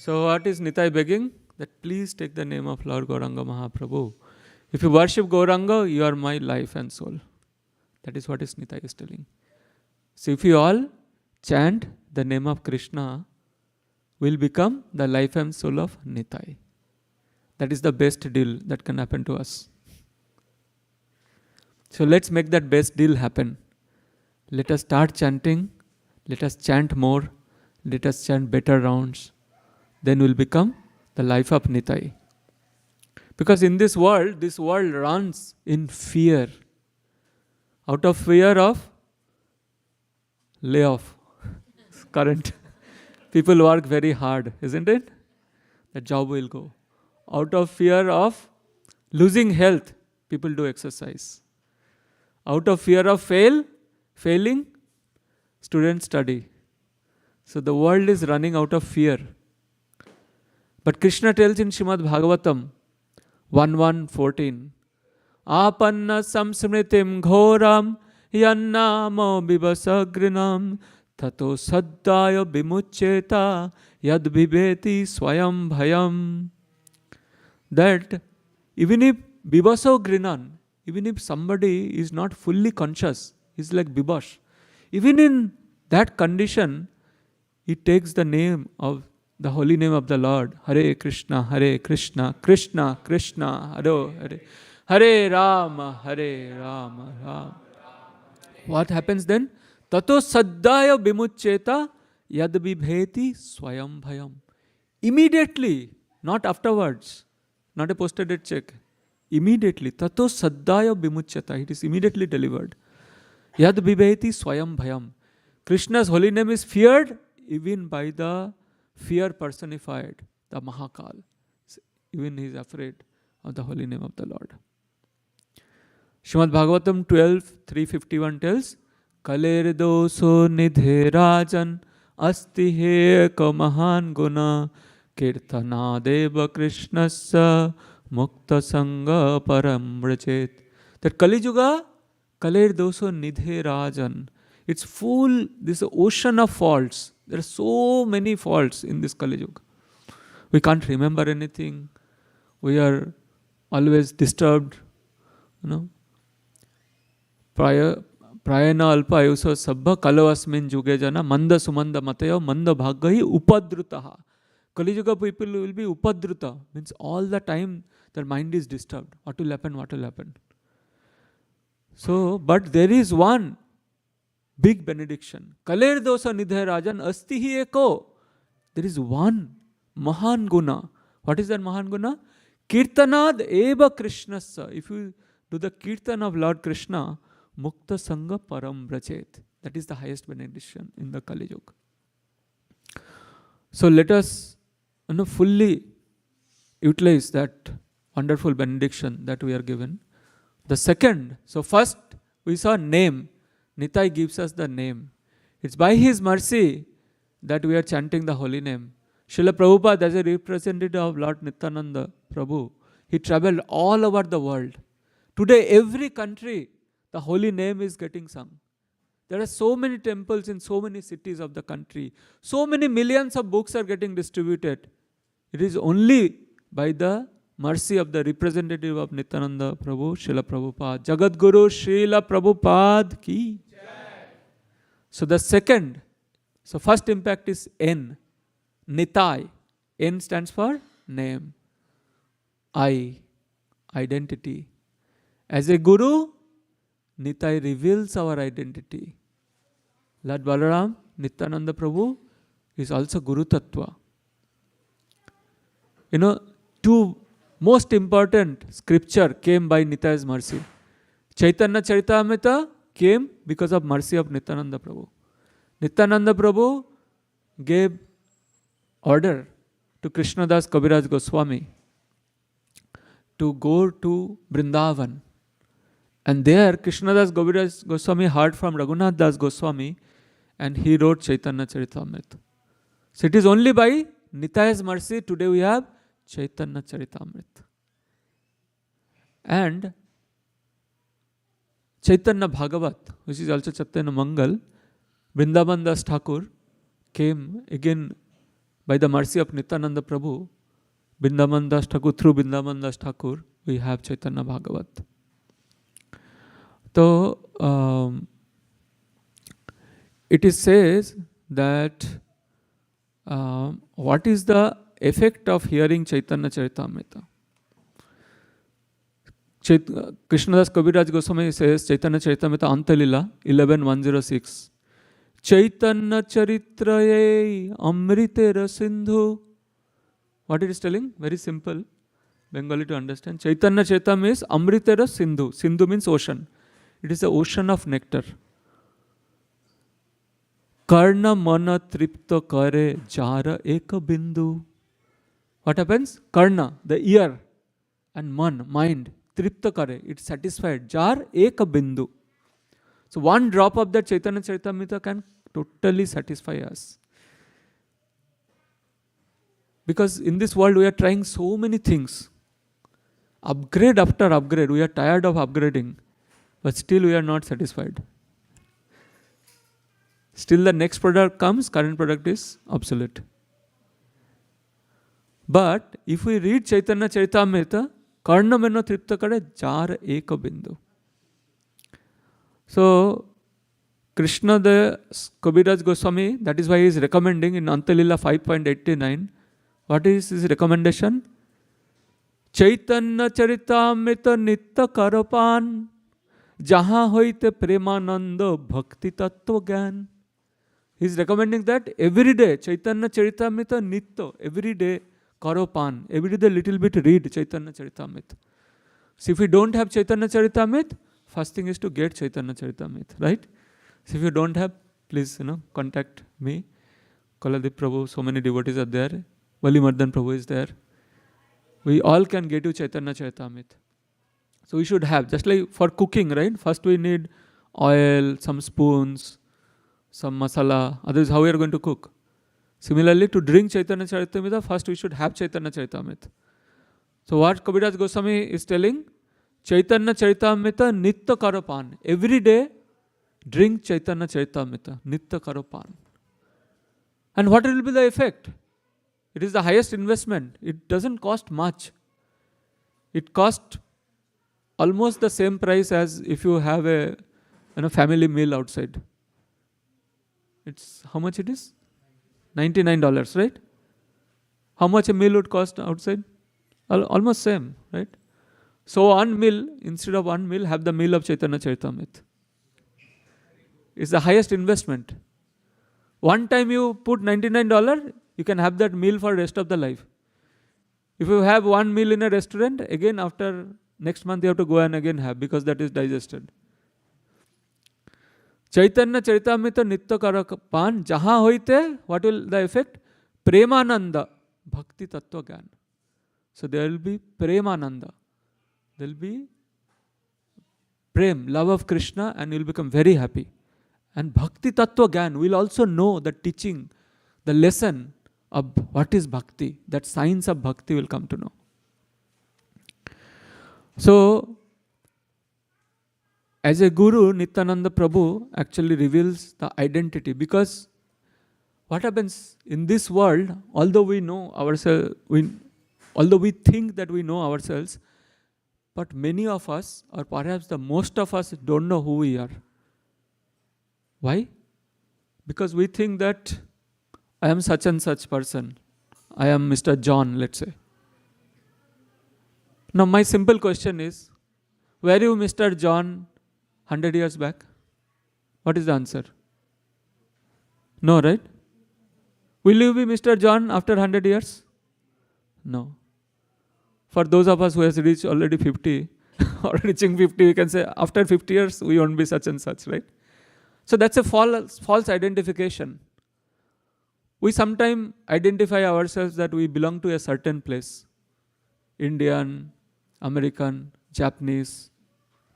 So what is Nitai begging? That please take the name of Lord Gauranga Mahaprabhu. If you worship Gauranga, you are my life and soul. That is what is Nitai is telling. So if you all chant the name of Krishna, will become the life and soul of Nitai. That is the best deal that can happen to us. So let's make that best deal happen. Let us start chanting. Let us chant more. Let us chant better rounds. Then we'll become the life of Nitai. Because in this world runs in fear. Out of fear of layoff, current. People work very hard, isn't it? The job will go. Out of fear of losing health, people do exercise. Out of fear of failing, students study. So the world is running out of fear. But Krishna tells in Srimad Bhagavatam 1:14, Apanna samsmritim ghoram yannamo vivasagrinam tato saddaya vimuccheta yad viveti swayam bhayam. That even if vivaso grinan, even if somebody is not fully conscious, is like Bibash, even in that condition, he takes the name of the holy name of the Lord. Hare Krishna, Krishna Krishna, Hare Hare, Hare Rama, Rama. What happens then? Tato saddaya vimuccheta yad vibheti swayam bhayam. Immediately, not afterwards, not a posted check. Immediately, tato saddaya vimuccheta, it is immediately delivered. Yad vibheti swayam bhayam. Krishna's holy name is feared even by the fear personified, the Mahakal. Even he is afraid of the holy name of the Lord. Srimad Bhagavatam 12:351 tells, Kaler doso nidhe rajan asti he ka mahan guna kirtana deva krishnasya mukta sanga param vrachet. That Kali Yuga, Kaler doso nidhe rajan, it's full, this ocean of faults. There are so many faults in this Kali Yuga. We can't remember anything. We are always disturbed. Prayana alpa ayuso sabbha kalavasmin juge jana manda sumanda matayo manda bhagahi upadrutaha. Kali Yuga people will be upadruta. Means all the time their mind is disturbed. What will happen? So, but there is one big benediction. Kaler dosa nidhe rajan asti hi eko. There is one mahan guna. What is that mahan guna? Kirtanad eva krishnasya. If you do the kirtan of Lord Krishna, mukta sanga param vrachet. That is the highest benediction in the Kali Yuga. So let us fully utilize that wonderful benediction that we are given. The second, so first we saw name. Nitai gives us the name. It's by his mercy that we are chanting the holy name. Srila Prabhupada, as a representative of Lord Nityananda Prabhu, he traveled all over the world. Today, every country, the holy name is getting sung. There are so many temples in so many cities of the country. So many millions of books are getting distributed. It is only by the mercy of the representative of Nityananda Prabhu, Srila Prabhupada. Jagat Guru Srila Prabhupada ki. So the second, so first impact is N. Nitai. N stands for name. I, identity. As a Guru, Nitai reveals our identity. Lord Balaram, Nityananda Prabhu is also Guru Tattva. Two most important scripture came by Nitai's mercy. Chaitanya Charitamrita came because of mercy of Nityananda Prabhu. Nityananda Prabhu gave order to Krishnadas Kaviraj Goswami to go to Vrindavan. And there Krishnadas Kaviraj Goswami heard from Raghunath Das Goswami and he wrote Chaitanya Charitamrita. So it is only by Nitai's mercy today we have Chaitanya Charitamrita. And Chaitanya Bhagavat, which is also Chaitanya Mangal, Vrindavan Das Thakur came again by the mercy of Nityananda Prabhu. Vrindavan Das Thakur, through Vrindavan Das Thakur, we have Chaitanya Bhagavat. So, it is says that what is the effect of hearing Chaitanya Charitamrita? Krishnadas Kaviraj Goswami says Chaitanya Charitamrita Antalila 11:106. Chaitanya Charitraye Amritera Sindhu. What it is telling? Very simple. Bengali to understand. Chaitanya Charitamrita means Amritera Sindhu. Sindhu means ocean. It is the ocean of nectar. Karna mana tripta kare jara eka bindu. What happens? Karna, the ear, and man, mind, tripta kare, it's satisfied. Jar eka bindu. So one drop of that Chaitanya Charitamrita can totally satisfy us. Because in this world we are trying so many things. Upgrade after upgrade. We are tired of upgrading. But still we are not satisfied. Still the next product comes, current product is obsolete. But if we read Chaitanya Charitamrita, Karna Meno Tripta Kare Jar Eka Bindu. So, Krishna the Kaviraj Goswami, that is why he is recommending in Antalila 5.89, what is his recommendation? Chaitanya Charitamrita Nitta Karapan Jaha Hoite Premananda Bhakti Tattva Gyan. He is recommending that every day Chaitanya Charitamrita Nitya, every day Karopan, every day little bit read Chaitanya Charitamrita. So if we don't have Chaitanya Charitamrita, first thing is to get Chaitanya Charitamrita, right? So if you don't have, please contact me. Kaladeep Prabhu, so many devotees are there. Valimardan Prabhu is there. We all can get you Chaitanya Charitamrita. So we should have, just like for cooking, right? First we need oil, some spoons, some masala. Otherwise, how we are going to cook? Similarly, to drink Chaitanya Charitamrita, first we should have Chaitanya Charitamrita. So what Kaviraj Goswami is telling? Chaitanya Charitamrita Nitya Karapan. Every day, drink Chaitanya Charitamrita, Nitya Karapan. And what will be the effect? It is the highest investment. It doesn't cost much. It costs almost the same price as if you have a family meal outside. It's how much it is? $99, right? How much a meal would cost outside? Almost same, right? So one meal, instead of one meal, have the meal of Chaitanya Charitamrita. It's the highest investment. One time you put $99, you can have that meal for the rest of the life. If you have one meal in a restaurant, again after next month you have to go and again have, because that is digested. Chaitanya Charitamrita Nitya Karapan Jaha Hoite, what will the effect? Premananda Bhakti Tattva Gyan. So there will be Premananda. There will be Prem, love of Krishna, and you will become very happy. And Bhakti Tattva Gyan will also know the teaching, the lesson of what is Bhakti. That science of Bhakti will come to know. So, as a guru, Nityananda Prabhu actually reveals the identity, because what happens in this world, although we know ourselves, although we think that we know ourselves, but many of us, or perhaps the most of us, don't know who we are. Why? Because we think that I am such and such person. I am Mr. John, let's say. Now my simple question is, were you Mr. John 100 years back? What is the answer? No, right? Will you be Mr. John after 100 years? No. For those of us who has reached already 50 or reaching 50, we can say after 50 years we won't be such and such, right? So that's a false identification. We sometimes identify ourselves that we belong to a certain place. Indian, American, Japanese,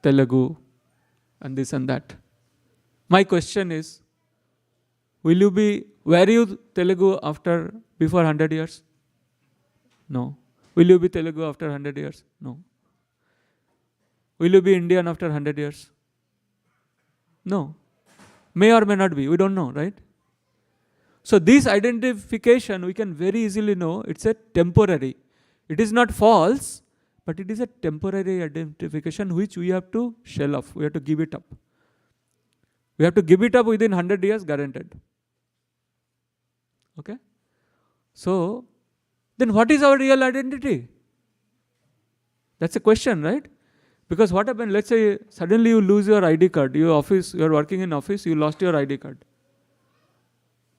Telugu, and this and that. My question is, Will you be, were you Telugu before 100 years? No. Will you be Telugu after 100 years? No. Will you be Indian after 100 years? No. May or may not be. We don't know, right? So this identification, we can very easily know it's a temporary. It is not false, but it is a temporary identification which we have to shell off. We have to give it up. We have to give it up within 100 years, guaranteed. Okay? So, then what is our real identity? That's a question, right? Because what happened, let's say suddenly you lose your ID card, you are working in office, you lost your ID card.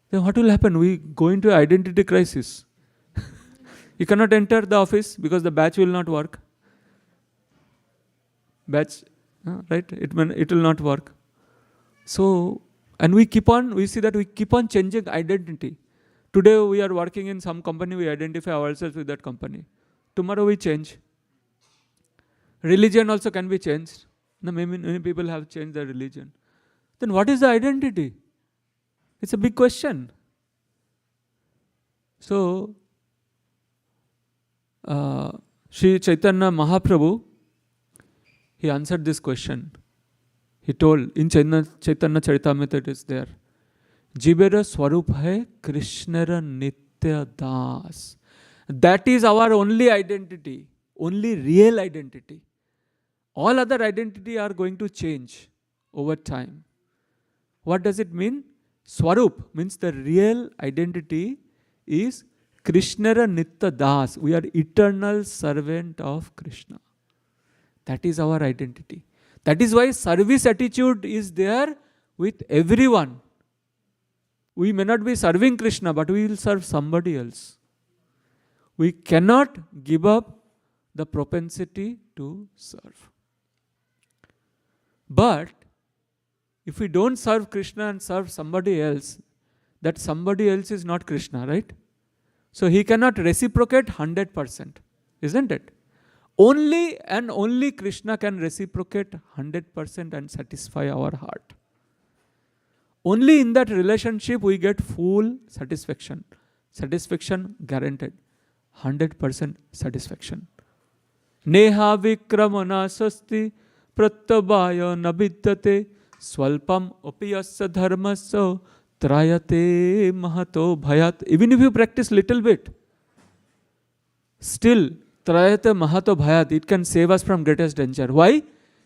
Then what will happen? We go into an identity crisis. You cannot enter the office because the badge will not work. Badge, right? It will not work. So, and we see that we keep on changing identity. Today we are working in some company, we identify ourselves with that company. Tomorrow we change. Religion also can be changed. Many people have changed their religion. Then what is the identity? It's a big question. So, Sri Chaitanya Mahaprabhu, he answered this question. He told, in Chaitanya Charitamrita it is there, Jibera Swarup hai Krishnara Nitya Das. That is our only identity, only real identity. All other identity are going to change over time. What does it mean? Swarup means the real identity is Krishnara Nitya Das. We are eternal servant of Krishna. That is our identity. That is why service attitude is there with everyone. We may not be serving Krishna, but we will serve somebody else. We cannot give up the propensity to serve. But if we don't serve Krishna and serve somebody else, that somebody else is not Krishna, right? So he cannot reciprocate 100%, isn't it? Only and only Krishna can reciprocate 100% and satisfy our heart. Only in that relationship we get full satisfaction. Satisfaction guaranteed. 100% satisfaction. Neha vikramana sasti prattabhaya nabiddate swalpam opiyasya dharmasya trayate mahato bhayat. Even if you practice little bit, still trayate mahato bhayat, it can save us from greatest danger. Why?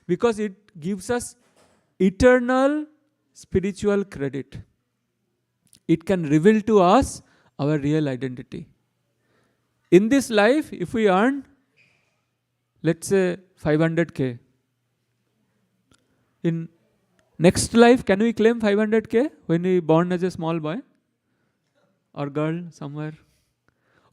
Because it gives us eternal spiritual credit. It can reveal to us our real identity. In this life, if we earn, let's say 500k, in next life, can we claim 500k when we born as a small boy or girl somewhere?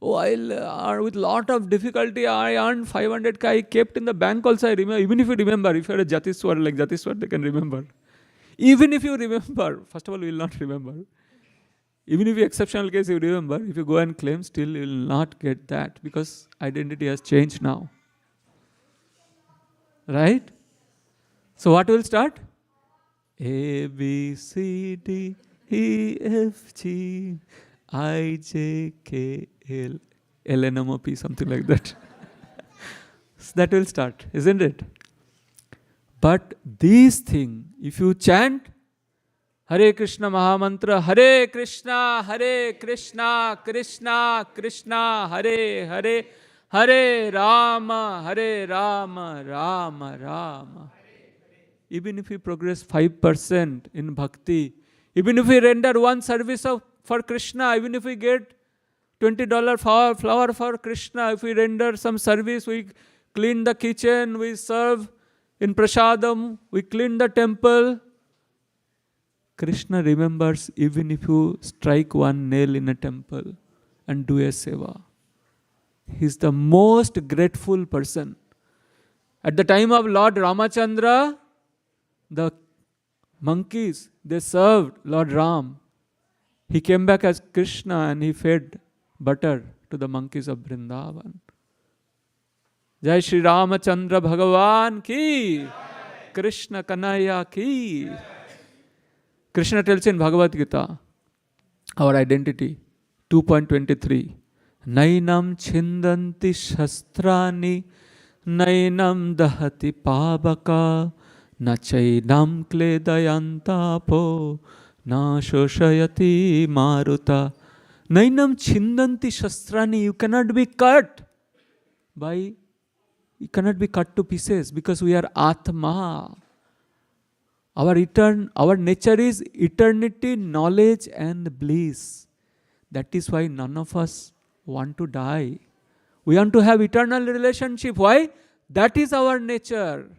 Oh, with lot of difficulty, I earned 500k. I kept in the bank also. I remember. Even if you remember, if you are a Jatiswar like Jatiswar, they can remember. Even if you remember, first of all, you will not remember. Even if you exceptional case, you remember. If you go and claim, still you will not get that because identity has changed now. Right? So what will start? A, B, C, D, E, F, G, I, J, K, L, L, N, M, O, P, something like that. So that will start, isn't it? But this thing, if you chant Hare Krishna Mahamantra, Hare Krishna, Krishna Krishna, Hare Hare, Hare Rama, Rama Rama. Even if we progress 5% in bhakti, even if we render one service for Krishna, even if we get $20 flower for Krishna, if we render some service, we clean the kitchen, we serve in prasadam, we clean the temple. Krishna remembers even if you strike one nail in a temple and do a seva. He is the most grateful person. At the time of Lord Ramachandra, the monkeys, they served Lord Ram. He came back as Krishna and he fed butter to the monkeys of Vrindavan. Jai Shri Ramachandra Bhagavan ki, Krishna Kanaya ki. Krishna tells in Bhagavad Gita, our identity. 2.23. Nainam chindanti shastrani, nainam dahati pabaka, nachainam kledayantapo, na shoshayati maruta. Nainam chindanti shastrani, you cannot be cut to pieces because we are Atma. Our nature is eternity, knowledge and bliss. That is why none of us want to die. We want to have eternal relationship. Why? That is our nature.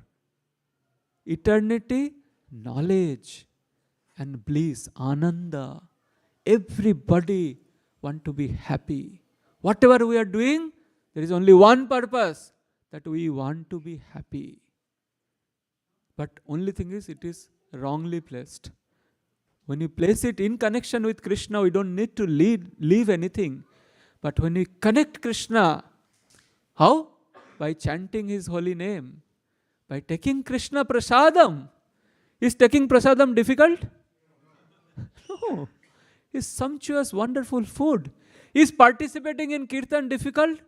Eternity, knowledge and bliss, ananda. Everybody want to be happy. Whatever we are doing, there is only one purpose, that we want to be happy. But only thing is, it is wrongly placed. When you place it in connection with Krishna, we don't need to leave anything. But when we connect Krishna, how? By chanting His holy name. By taking Krishna prasadam. Is taking prasadam difficult? No. Is sumptuous, wonderful food. Is participating in kirtan difficult?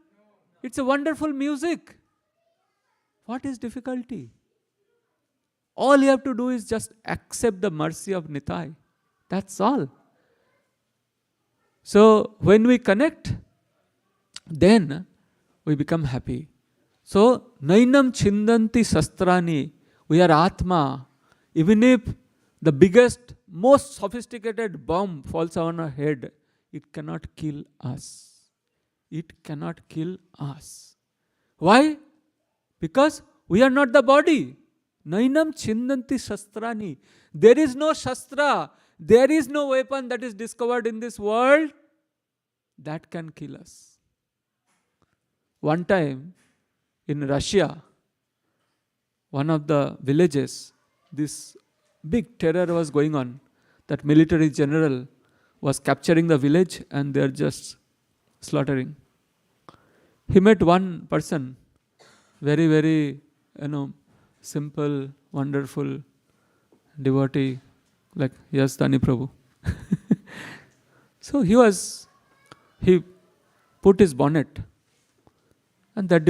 It's a wonderful music. What is difficulty? All you have to do is just accept the mercy of Nitai. That's all. So when we connect, then we become happy. So nainam chindanti sastrani, we are Atma. Even if the biggest, most sophisticated bomb falls on our head, it cannot kill us. It cannot kill us. Why? Because we are not the body. Nainam chindanti shastrani. There is no shastra. There is no weapon that is discovered in this world that can kill us. One time in Russia, one of the villages, this big terror was going on. That military general was capturing the village and they are just slaughtering. He met one person, very, very, simple, wonderful devotee, like Yasdani Prabhu. So he put his bonnet and that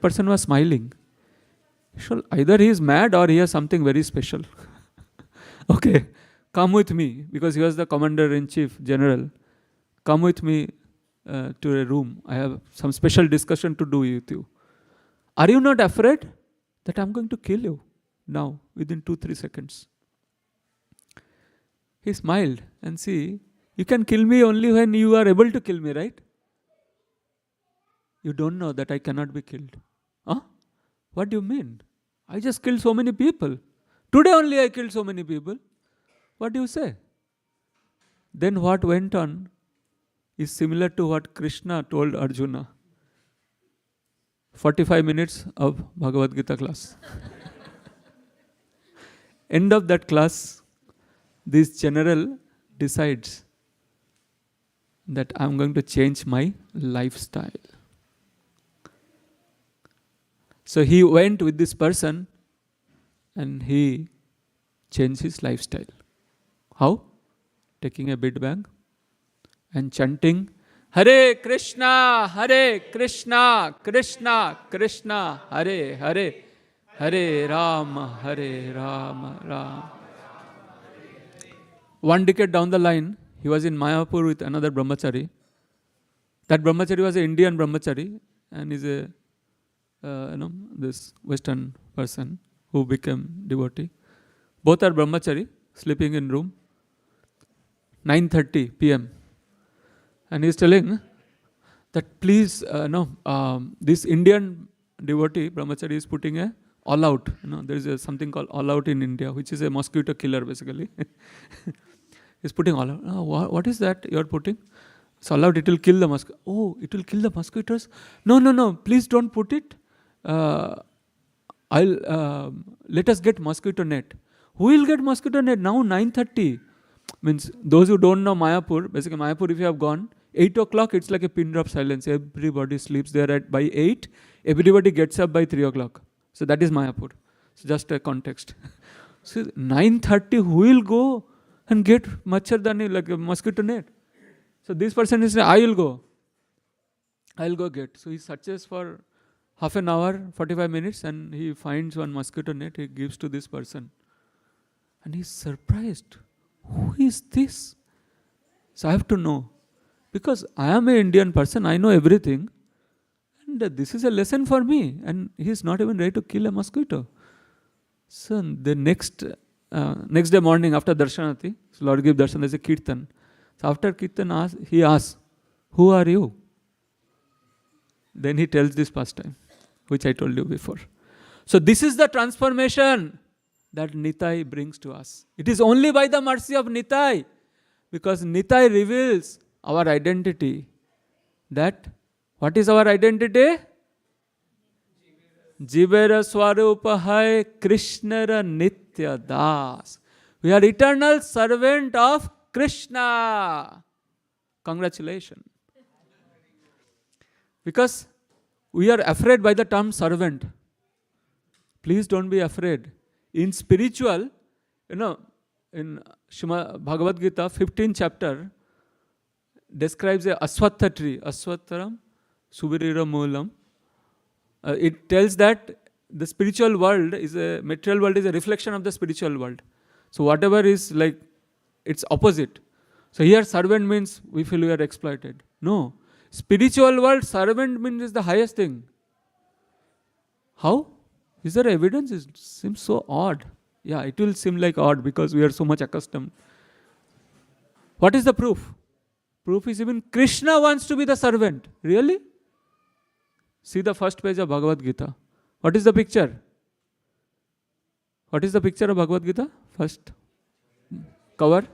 person was smiling. So either he is mad or he has something very special. Okay, come with me, because he was the commander-in-chief general. Come with me to a room. I have some special discussion to do with you. Are you not afraid that I'm going to kill you now within 2-3 seconds? He smiled and see, you can kill me only when you are able to kill me, right? You don't know that I cannot be killed. Huh? What do you mean? I just killed so many people. Today only I killed so many people. What do you say? Then what went on is similar to what Krishna told Arjuna. 45 minutes of Bhagavad Gita class. End of that class, this general decides that I'm going to change my lifestyle. So he went with this person and he changed his lifestyle. How? Taking a big bag and chanting Hare Krishna, Krishna Krishna, Hare Hare, Hare Rama, Ram. One decade down the line, he was in Mayapur with another brahmachari. That brahmachari was an Indian brahmachari and is a this Western person who became devotee. Both are brahmachari, sleeping in room. 9:30 p.m. And he is telling that please, this Indian devotee, brahmachari, is putting a all out. There is something called all out in India, which is a mosquito killer basically. He's putting all out. What is that you are putting? It's all out, it will kill the mosquito. Oh, it will kill the mosquitoes? No, please don't put it. Let us get mosquito net. Who will get mosquito net now? 9:30. Means those who don't know Mayapur, basically Mayapur, if you have gone, 8 o'clock, it's like a pin drop silence. Everybody sleeps there by 8. Everybody gets up by 3 o'clock. So that is Mayapur. So just a context. So 9:30, who will go? and get machardani, like a mosquito net. So this person is saying, I'll go get. So he searches for half an hour, 45 minutes, and he finds one mosquito net, he gives to this person. And he's surprised. Who is this? So I have to know. Because I am an Indian person, I know everything. And this is a lesson for me. And he's not even ready to kill a mosquito. So the next day morning after Darshanati, so Lord give darshan, there's a kirtan. So after kirtan, he asks, who are you? Then he tells this pastime, which I told you before. So this is the transformation that Nitai brings to us. It is only by the mercy of Nitai, because Nitai reveals our identity. That, what is our identity? Jivera Swarupa Hai Krishnara Nitya Das. We are eternal servant of Krishna. Congratulations. Because we are afraid by the term servant. Please don't be afraid. In spiritual, in Bhagavad Gita, 15th chapter, describes a aswatha tree. Aswatharam, subirira moolam. It tells that the spiritual world material world is a reflection of the spiritual world. So whatever is like, it's opposite. So here servant means we feel we are exploited. No. Spiritual world, servant means is the highest thing. How? Is there evidence? It seems so odd. Yeah, it will seem like odd because we are so much accustomed. What is the proof? Proof is even Krishna wants to be the servant. Really? See the first page of Bhagavad Gita. What is the picture? What is the picture of Bhagavad Gita? First cover.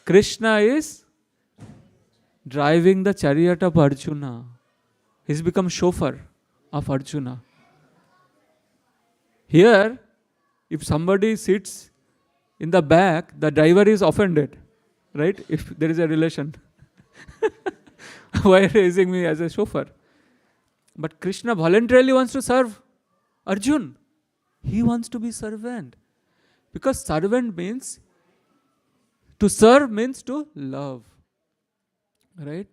Krishna is driving the chariot of Arjuna. He's become chauffeur of Arjuna. Here, if somebody sits in the back, the driver is offended, right? If there is a relation. Why raising me as a chauffeur? But Krishna voluntarily wants to serve Arjun. He wants to be servant. Because servant means, to serve means to love. Right?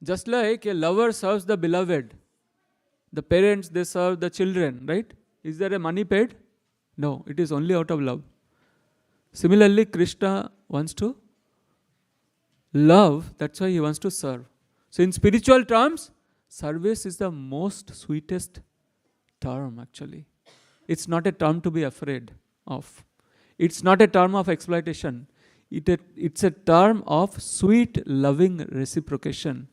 Just like a lover serves the beloved. The parents, they serve the children, right? Is there a money paid? No, it is only out of love. Similarly, Krishna wants to love, that's why he wants to serve. So in spiritual terms, service is the most sweetest term actually. It's not a term to be afraid of. It's not a term of exploitation. It's a term of sweet, loving reciprocation.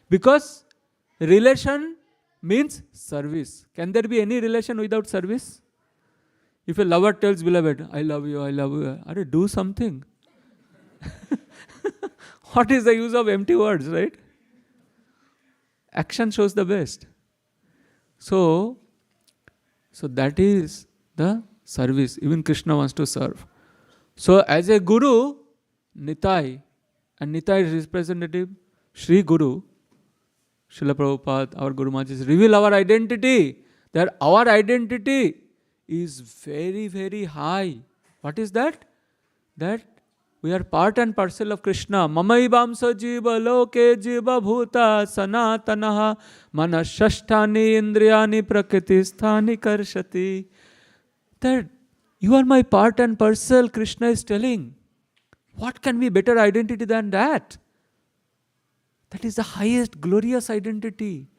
Because relation means service. Can there be any relation without service? If a lover tells beloved, I love you, Are do something. What is the use of empty words, right? Action shows the best. So that is the service. Even Krishna wants to serve. So as a guru, Nitai, and Nitai is representative, Sri Guru, Srila Prabhupada, our Guru Maharaj, reveal our identity. That our identity is very, very high. What is that? That we are part and parcel of Krishna. Mamaibamsa jiva loke jiva bhuta sanatanaha manashasthani indriyani prakritisthani karshati. That you are my part and parcel, Krishna is telling. What can be better identity than that? That is the highest glorious identity.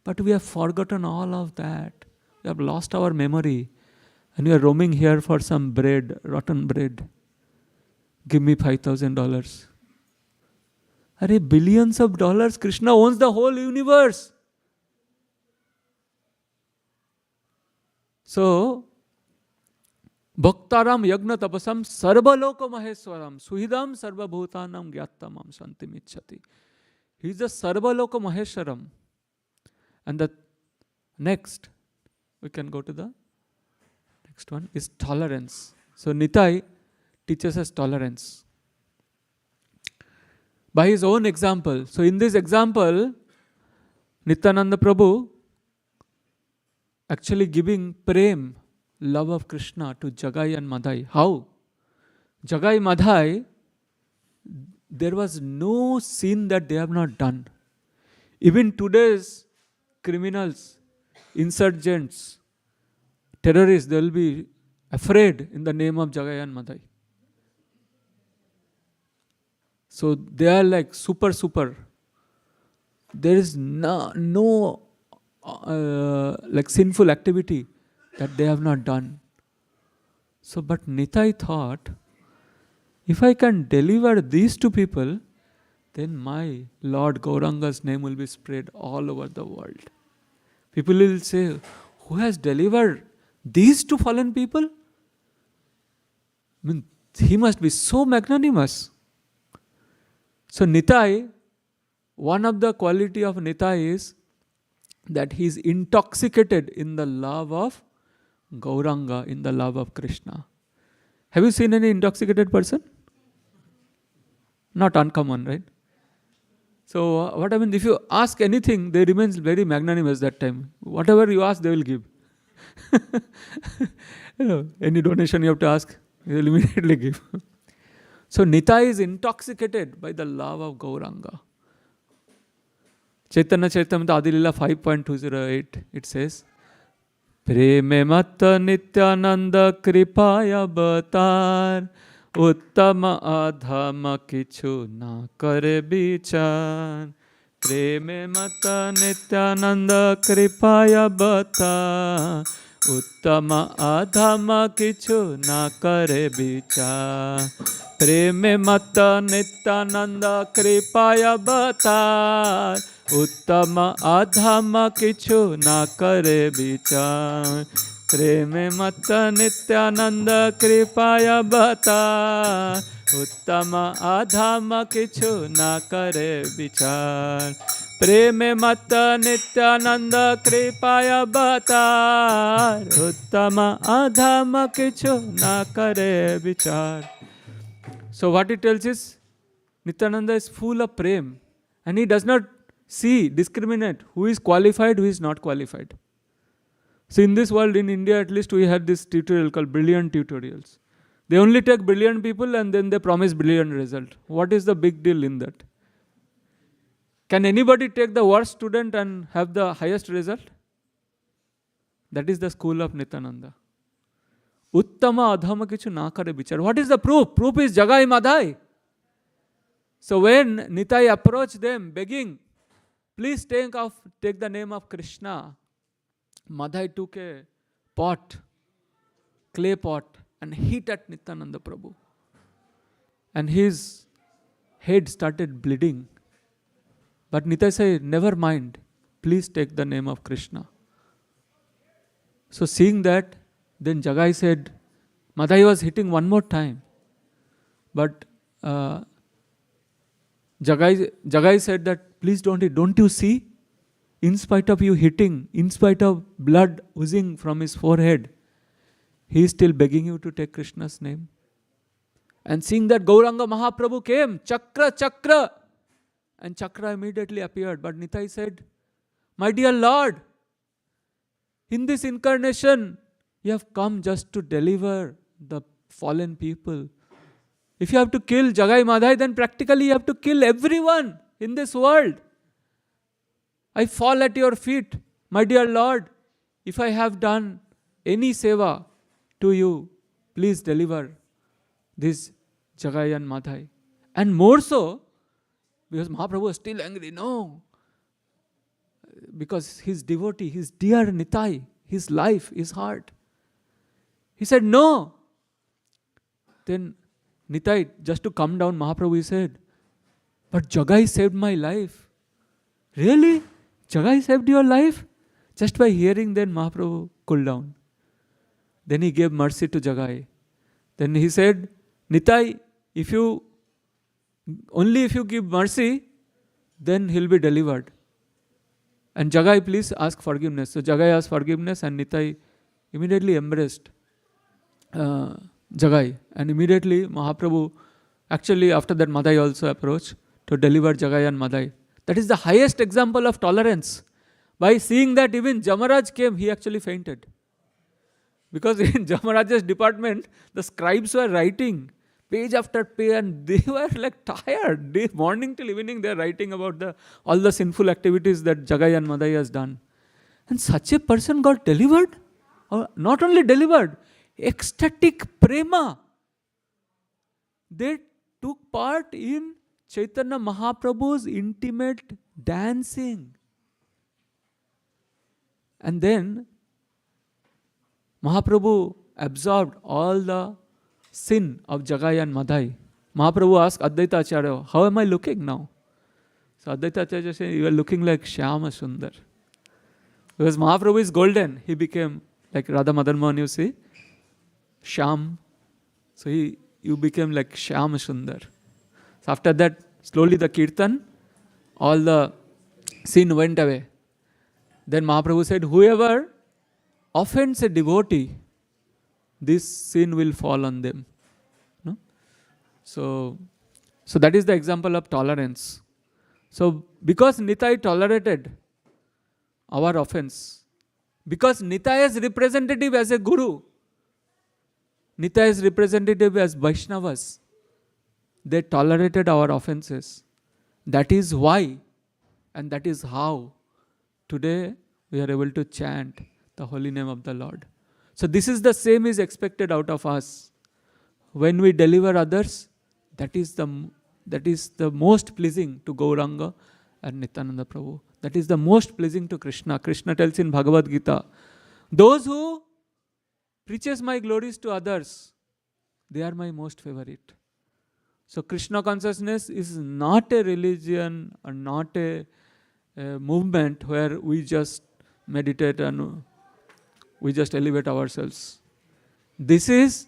But we have forgotten all of that. We have lost our memory. And we are roaming here for some bread, rotten bread. Give me $5,000. Are billions of dollars. Krishna owns the whole universe. So, Bhaktaram yagna tapasam sarva loko maheswaram suhidam sarva bhutanam gyattamam shantim ichchati. He is the sarva loko maheswaram. And the next, we can go to the next one, is tolerance. So Nitai teaches us tolerance. By his own example. So in this example, Nityananda Prabhu actually giving prem, love of Krishna to Jagai and Madhai. How? Jagai, Madhai, there was no sin that they have not done. Even today's criminals, insurgents, terrorists, they will be afraid in the name of Jagai and Madhai. So they are like super. There is no like sinful activity that they have not done. So, but Nitai thought, if I can deliver these two people, then my Lord Gauranga's name will be spread all over the world. People will say, who has delivered these two fallen people? I mean, he must be so magnanimous. So Nitai, one of the quality of Nitai is that he is intoxicated in the love of Gauranga, in the love of Krishna. Have you seen any intoxicated person? Not uncommon, right? So what I mean, if you ask anything, they remain very magnanimous that time. Whatever you ask, they will give. Any donation you have to ask, they will immediately give. So Nitai is intoxicated by the love of Gauranga. Chaitanya Charitamrita Adilila 5.208, it says, Preme Matta Nityananda Kripaya Bhatar Uttama Adhama Kichu Na Kare Bichar. Preme Matta Nityananda Kripaya Bhatar Uttama Adhama Kichu Na Kare Bichar. Preme Matta Nityananda Kripaya Bhatar Uttama Adhama Kichu Na Kare Bichar. Preme Matta Nityananda Kripaya Bhatar Uttama Adhama Kichu Na Kare Bichar. Preme Matta Nityananda Kripaya Bhatar Uttama Adhama Kichu Na Kare Bichar. So what it tells is, Nityananda is full of prem, and he does not discriminate who is qualified, who is not qualified. So in this world, in India at least, we had this tutorial called brilliant tutorials. They only take brilliant people and then they promise brilliant result. What is the big deal in that? Can anybody take the worst student and have the highest result? That is the school of Nityananda. Uttama adhama kichu na kare bichar. What is the proof? Proof is Jagai Madhai. So when Nitai approached them begging, please take the name of Krishna, Madhai took a clay pot, and hit at Nityananda Prabhu. And his head started bleeding. But Nitai said, never mind, please take the name of Krishna. So seeing that, then Jagai said, Madhai was hitting one more time. But Jagai said that, please don't hit. Don't you see? In spite of you hitting, in spite of blood oozing from his forehead, he is still begging you to take Krishna's name. And seeing that Gauranga Mahaprabhu came, Chakra, and Chakra immediately appeared. But Nitai said, my dear Lord, in this incarnation, you have come just to deliver the fallen people. If you have to kill Jagai Madhai, then practically you have to kill everyone in this world. I fall at your feet, my dear Lord. If I have done any seva to you, please deliver this Jagai and Madhai. And more so, because Mahaprabhu was still angry. No. Because his devotee, his dear Nitai, his life, his heart. He said, no. Then Nitai, just to come down, Mahaprabhu, he said, but Jagai saved my life. Really? Jagai saved your life? Just by hearing, then Mahaprabhu cooled down. Then he gave mercy to Jagai. Then he said, Nitai, if you give mercy, then he'll be delivered. And Jagai, please ask forgiveness. So Jagai asked forgiveness, and Nitai immediately embraced Jagai. And immediately Mahaprabhu, actually after that Madhai also approached to deliver Jagai and Madhai. That is the highest example of tolerance. By seeing that even Jamaraj came, he actually fainted. Because in Jamaraja's department, the scribes were writing page after page, and they were like tired. Day, morning till evening, they are writing about all the sinful activities that Jagai and Madai has done. And such a person got delivered. Or not only delivered, ecstatic prema. They took part in Chaitanya Mahaprabhu's intimate dancing. And then Mahaprabhu absorbed all the sin of Jagai and Madai. Mahaprabhu asked Advaita Acharya, how am I looking now? So Advaita Acharya said, you are looking like Shyama Sundar. Because Mahaprabhu is golden, he became like Radha Madan Mohan, you see, Shyam. So you became like Shyama Sundar. So after that, slowly the kirtan, all the sin went away. Then Mahaprabhu said, whoever offends a devotee, this sin will fall on them. No? So that is the example of tolerance. So because Nitai tolerated our offense, because Nitai is representative as a guru, Nitai is representative as Vaishnavas, they tolerated our offenses. That is why and that is how today we are able to chant the holy name of the Lord. So this is the same is expected out of us. When we deliver others, that is the most pleasing to Gauranga and Nityananda Prabhu. That is the most pleasing to Krishna. Krishna tells in Bhagavad Gita, those who preaches my glories to others, they are my most favorite. So Krishna consciousness is not a religion or not a movement where we just meditate and we just elevate ourselves. This is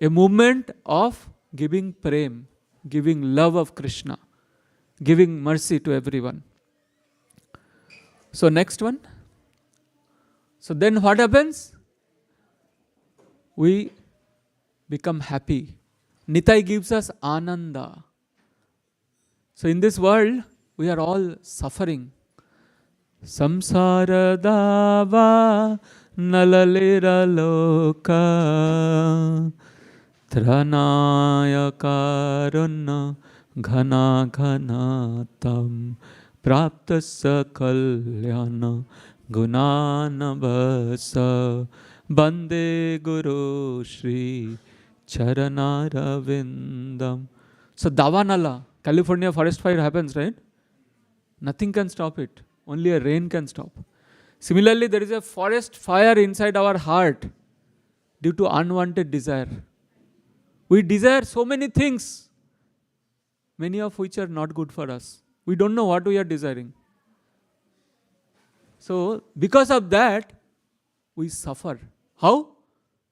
a movement of giving prem, giving love of Krishna, giving mercy to everyone. So next one. So then what happens? We become happy. Nitai gives us ananda. So in this world, we are all suffering. Samsara dava nalalera loka Tranaya karuna ghana ghana tam praptasa kalyana gunana vasa bande guru shri charanaravindam. So Davanala, California forest fire happens, right? Nothing can stop it. Only a rain can stop. Similarly, there is a forest fire inside our heart due to unwanted desire. We desire so many things, many of which are not good for us. We don't know what we are desiring. So, because of that, we suffer. How?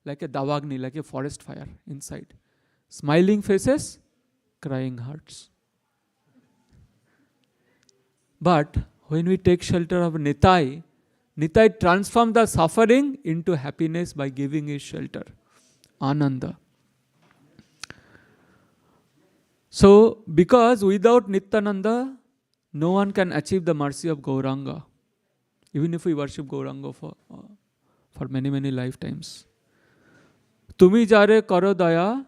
Like a davagni, like a forest fire inside. Smiling faces, crying hearts. But when we take shelter of Nitai, Nitai transforms the suffering into happiness by giving his shelter. Ananda. So, because without Nityananda, no one can achieve the mercy of Gauranga. Even if we worship Gauranga for many, many lifetimes. Tumi jare karo daya,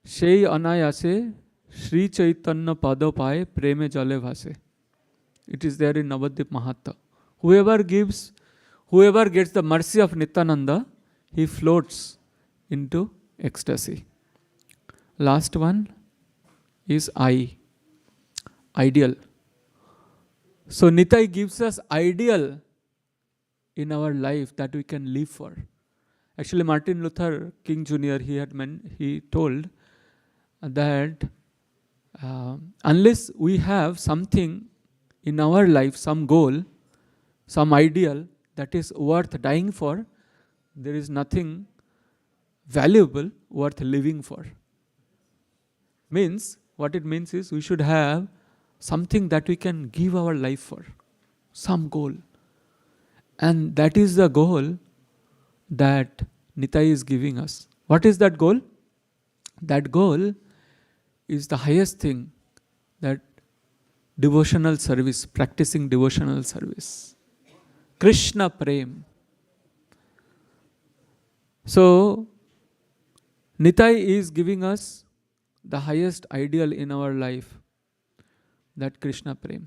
shei anayase, Shri Chaitanya Pada Paye Preme Jale Vase. It is there in Navadvip Mahatma. Whoever gets the mercy of Nityananda, he floats into ecstasy. Last one is ideal. So Nitai gives us ideal in our life that we can live for. Actually, Martin Luther King Jr. he told that unless we have something in our life, some goal, some ideal that is worth dying for, there is nothing valuable worth living for. Means, what it means is we should have something that we can give our life for, some goal. And that is the goal that Nitai is giving us. What is that goal? That goal is the highest thing, that devotional service, practicing devotional service. Krishna Prem. So, Nitai is giving us the highest ideal in our life, that Krishna Prem,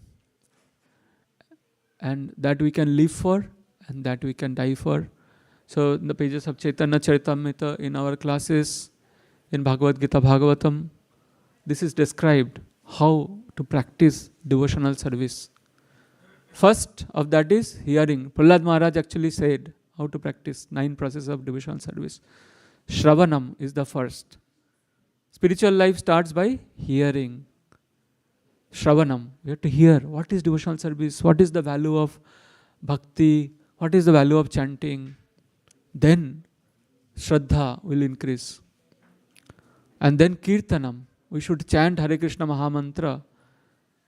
and that we can live for and that we can die for. So, in the pages of Chaitanya Charitamrita, in our classes, in Bhagavad Gita Bhagavatam, this is described how to practice devotional service. First of that is hearing. Prahlad Maharaj actually said how to practice 9 processes of devotional service. Shravanam is the first. Spiritual life starts by hearing. Shravanam. We have to hear what is devotional service, what is the value of bhakti, what is the value of chanting. Then Shraddha will increase. And then Kirtanam. We should chant Hare Krishna Mahamantra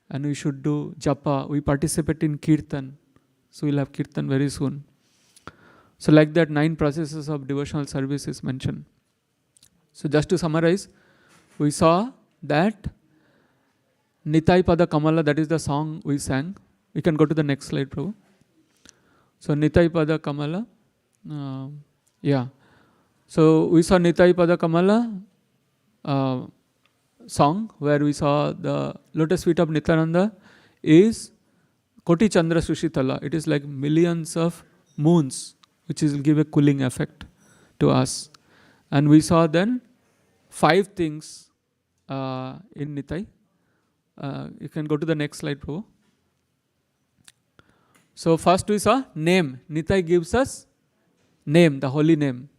and we should do japa. We participate in Kirtan. So we'll have Kirtan very soon. So like that, 9 processes of devotional service is mentioned. So just to summarize, we saw that Nitai Pada Kamala, that is the song we sang. We can go to the next slide, Prabhu. So Nitai Pada Kamala. So we saw Nitai Pada Kamala song, where we saw the lotus feet of Nityananda is Koti Chandra Sushitala. It is like millions of moons, which will give a cooling effect to us. And we saw then 5 things in Nitai. You can go to the next slide, Prabhu. So first we saw name. Nitai gives us name, the holy name.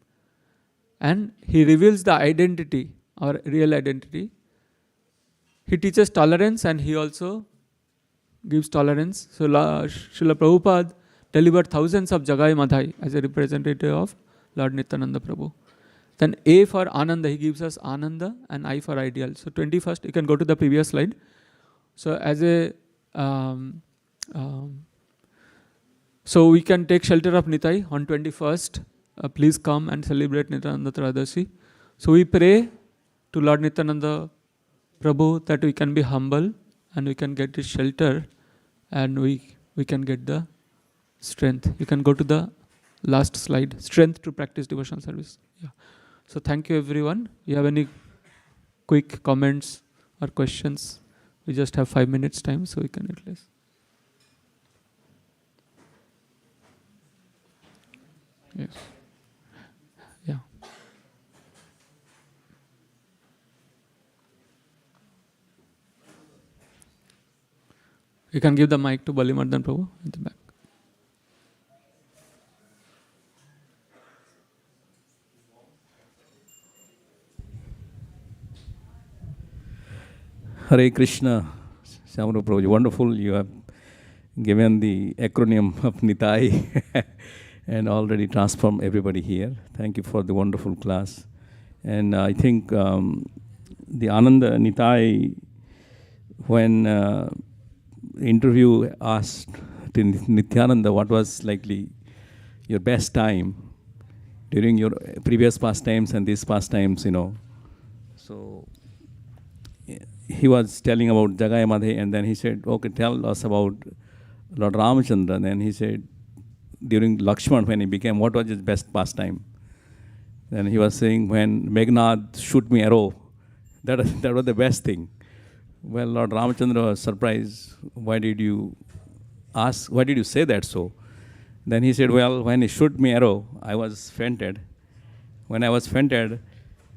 And he reveals the identity, our real identity. He teaches tolerance and he also gives tolerance. So Srila Prabhupada delivered thousands of Jagai Madhai as a representative of Lord Nityananda Prabhu. Then A for Ananda, he gives us Ananda, and I for ideal. So 21st, you can go to the previous slide. So as a so we can take shelter of Nitai on 21st. Please come and celebrate Nityananda Tradasi. So we pray to Lord Nityananda Prabhu that we can be humble and we can get his shelter and we can get the strength. You can go to the last slide. Strength to practice devotional service. Yeah. So thank you everyone. You have any quick comments or questions? We just have 5 minutes time, so we can utilize. Yes. Yeah. You can give the mic to Balimardhan Prabhu at the back. Hare Krishna, Shyamarupa Prabhuji, wonderful. You have given the acronym of Nitai and already transformed everybody here. Thank you for the wonderful class. And I think the Ananda Nitai, when interview asked to Nityananda what was likely your best time during your previous pastimes and these pastimes, So he was telling about Jagai Madhe, and then he said, okay, tell us about Lord Ramachandra. And then he said, during Lakshman, when he became, what was his best pastime? Then he was saying, when Meghnad shoot me arrow, that was the best thing. Well, Lord Ramachandra was surprised. Why did you say that so? Then he said, well, when he shoot me arrow, I was fainted. When I was fainted,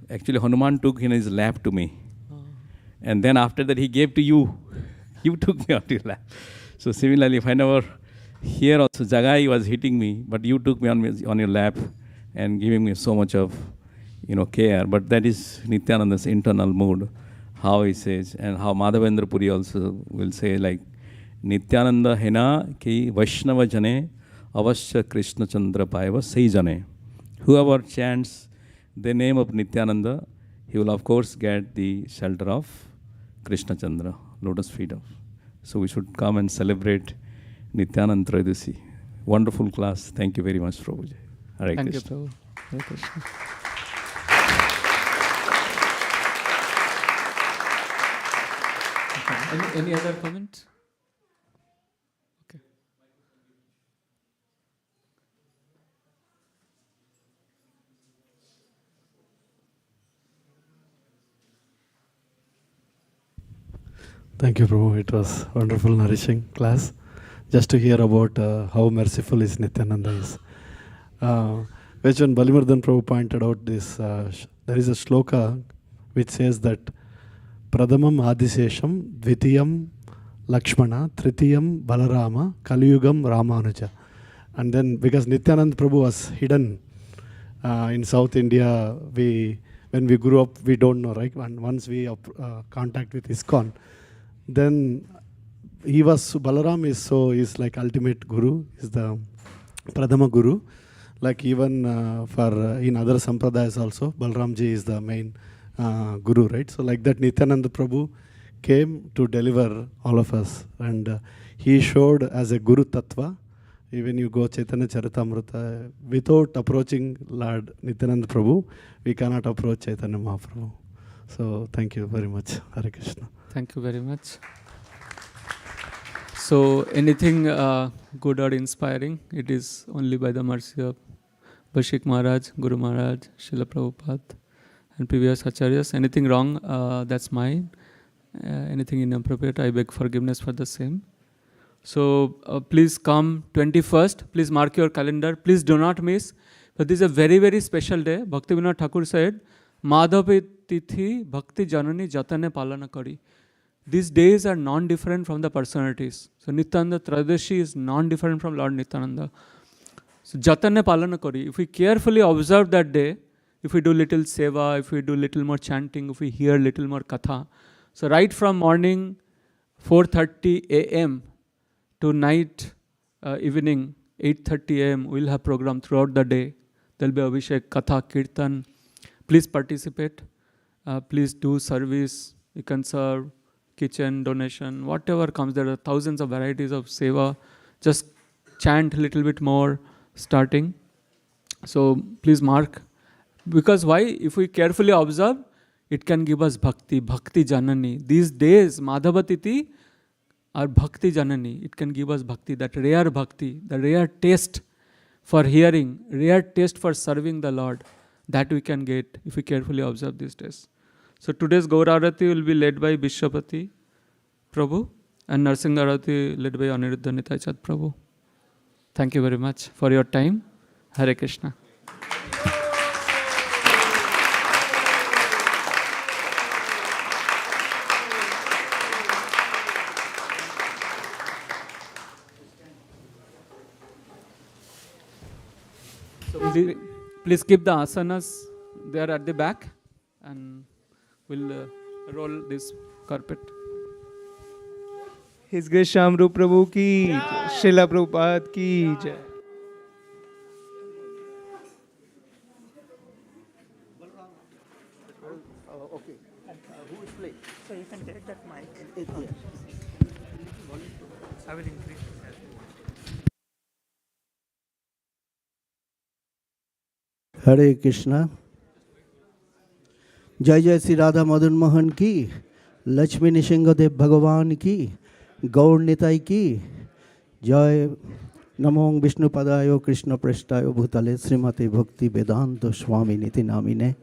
actually Hanuman took in his lap to me. And then after that, he gave to you. You took me on your lap. So similarly, whenever here also Jagai was hitting me, but you took me on your lap and giving me so much of, care. But that is Nityananda's internal mood, how he says, and how Madhavendra Puri also will say, like, Nityananda hena ki Vaishnava jane avashya Krishna Chandra paiva sei jane. Whoever chants the name of Nityananda, he will of course get the shelter of Krishna Chandra, lotus feet of. So we should come and celebrate Nityananda Tradasi. Wonderful class. Thank you very much, Prabhuji. Hare Thank Krishna. you, Prabhu. Hare Krishna. Okay. Any other comment? Okay. Thank you, Prabhu. It was wonderful, nourishing class. Just to hear about how merciful is Nityananda is. Which when Balimardhan Prabhu pointed out this, there is a shloka which says that Pradamam Adisesham, Dvitiyam Lakshmana, Tritiyam Balarama, Kaliyugam Ramanuja. And then because Nityananda Prabhu was hidden in South India, when we grew up, we don't know, right? And once we contact with ISKCON, then Balaram is like ultimate guru, is the Pradama Guru. Like even for in other sampradayas also, Balramji is the main guru, right? So like that Nityananda Prabhu came to deliver all of us, and he showed as a Guru Tattva. Even you go Chaitanya Charitamrita, without approaching Lord Nityananda Prabhu, we cannot approach Chaitanya Mahaprabhu. So thank you very much. Hare Krishna. Thank you very much. So anything good or inspiring, it is only by the mercy of Bashik Maharaj, Guru Maharaj, Srila Prabhupada and previous acharyas. Anything wrong, that's mine. Anything inappropriate, I beg forgiveness for the same. So please come 21st. Please mark your calendar. Please do not miss. But this is a very, very special day. Bhaktivinoda Thakur said, Madhavi Tithi Bhakti Janani Jatane Palana Kari. These days are non-different from the personalities. So Nityananda Tradashi is non-different from Lord Nityananda. So Jatane Palana Kari. If we carefully observe that day, if we do little seva, if we do little more chanting, if we hear little more katha. So right from morning 4:30 a.m. to night, evening 8:30 a.m. we'll have program throughout the day. There'll be Abhishek, Katha, Kirtan. Please participate. Please do service. You can serve, kitchen, donation, whatever comes. There are thousands of varieties of seva. Just chant a little bit more starting. So please mark. Because why? If we carefully observe, it can give us bhakti, bhakti janani. These days, Madhavatiti are bhakti janani. It can give us bhakti, that rare bhakti, the rare taste for hearing, rare taste for serving the Lord. That we can get if we carefully observe these days. So today's Gaur Arati will be led by Vishwapati Prabhu and Narsingh Arati led by Aniruddha Nitai Chand Prabhu. Thank you very much for your time. Hare Krishna. So please keep the asanas there at the back and we'll roll this carpet. His Grace Shyamarupa Prabhu ki jai. Srila Prabhupada ki jai. Okay. Who is playing? So you can take that mic. I will increase. हरे कृष्णा. जय जय श्री राधा मदन मोहन की, लक्ष्मी नृसिंहदेव भगवान की, गौर निताई की जय. नमो विष्णुपदाय कृष्ण पृष्ठाय भूतले श्रीमती भक्ति वेदांत स्वामी नीति नामिने.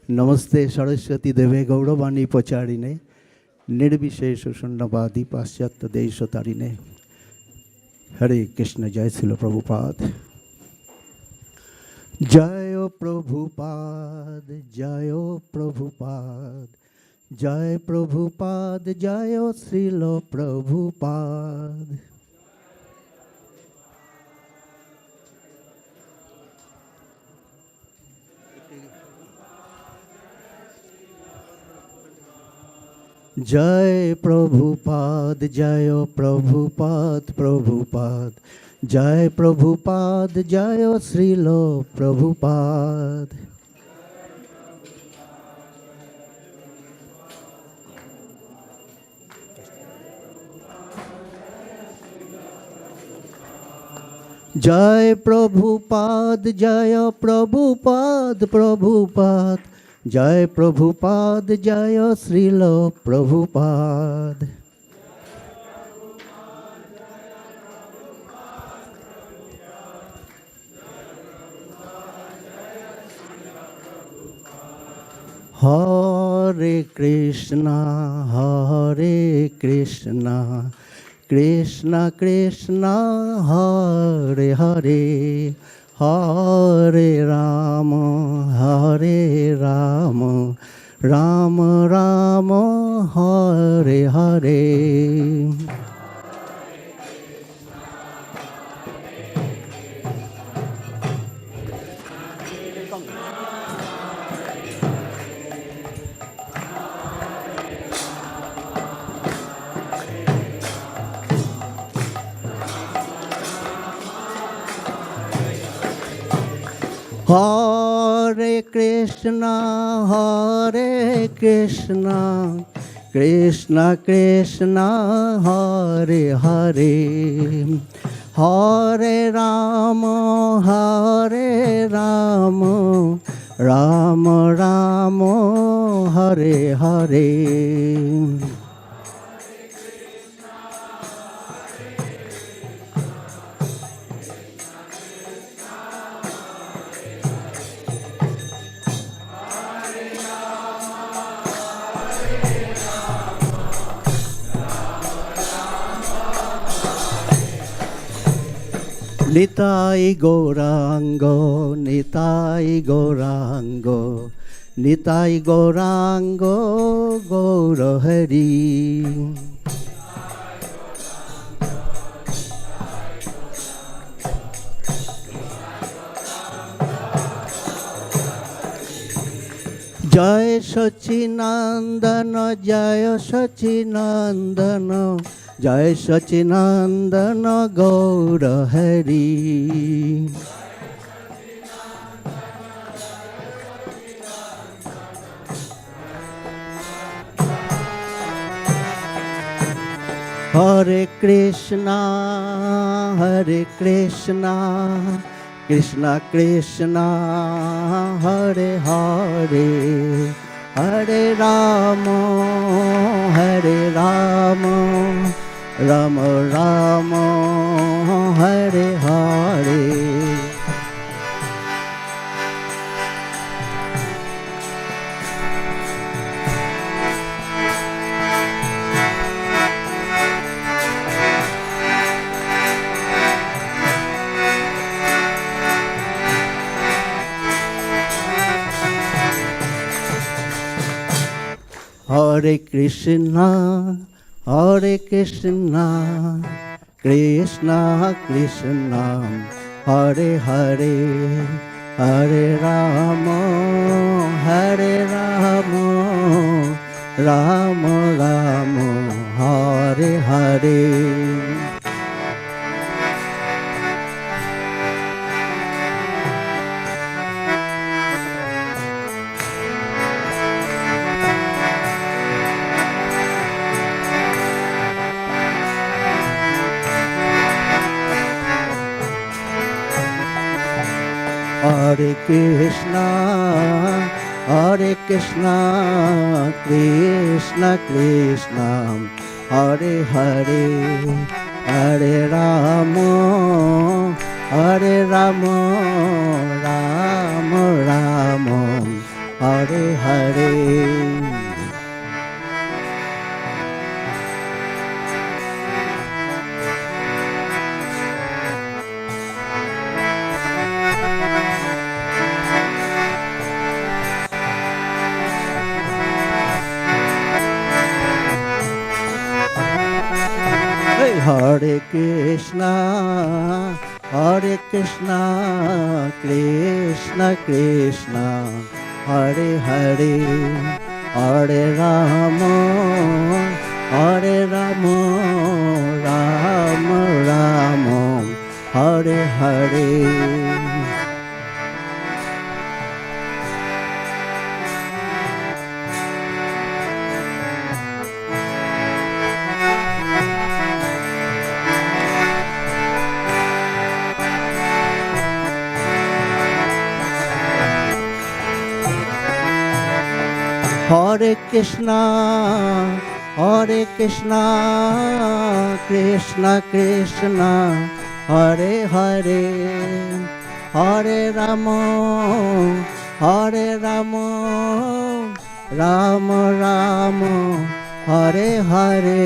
नमस्ते सरस्वती देवे गौरवाणी प्रचारिणे, निर्विशेष शून्यवादी पाश्चात्य देश तारिणे. हरे कृष्ण. जय श्रील प्रभुपाद. जय प्रभुपाद, जय प्रभुपाद, जय प्रभुपाद, जय श्रील प्रभुपाद. जय प्रभुपाद, जय प्रभुपाद, प्रभुपाद, जय प्रभुपाद, जय श्रील प्रभुपाद. जय प्रभुपाद, जय प्रभुपाद, प्रभुपाद, जय प्रभुपाद, जय श्रील प्रभुपाद. हरे Hare Krishna, Hare Krishna, Krishna Krishna, Hare Hare, Hare Rama, Hare Rama, Rama Rama, Hare Hare. Hare Krishna, Hare Krishna, Krishna Krishna, Hare Hare, Hare Rama, Hare Rama, Rama Rama, Hare Hare. Nitai Gaurango, Nitai Gaurango, Nitai Gaurango, Gaura Hari. Jai Sachinandana, Jai Sachinandana, Jai Sachinandana, Gaura Hari. Hare Krishna, Hare Krishna, Krishna Krishna, Hare Hare, Hare Rama, Hare Rama, Rama Rama, Hare Hare. Hare Krishna, Hare Krishna, Krishna Krishna, Hare Hare, Hare Rama, Hare Rama, Rama Rama, Hare Hare. Hare Krishna, Hare Krishna, Krishna Krishna, Hare Hare, Hare Rama, Hare Rama, Rama Rama, Hare Hare. Hare Krishna, Hare Krishna, Krishna Krishna, Hare Hare, Hare Rama, Hare Rama, Rama Rama, Hare Hare. Hare Krishna, Hare Krishna, Krishna Krishna, Hare Hare, Hare Rama, Hare Rama, Ram Ram Hare Hare.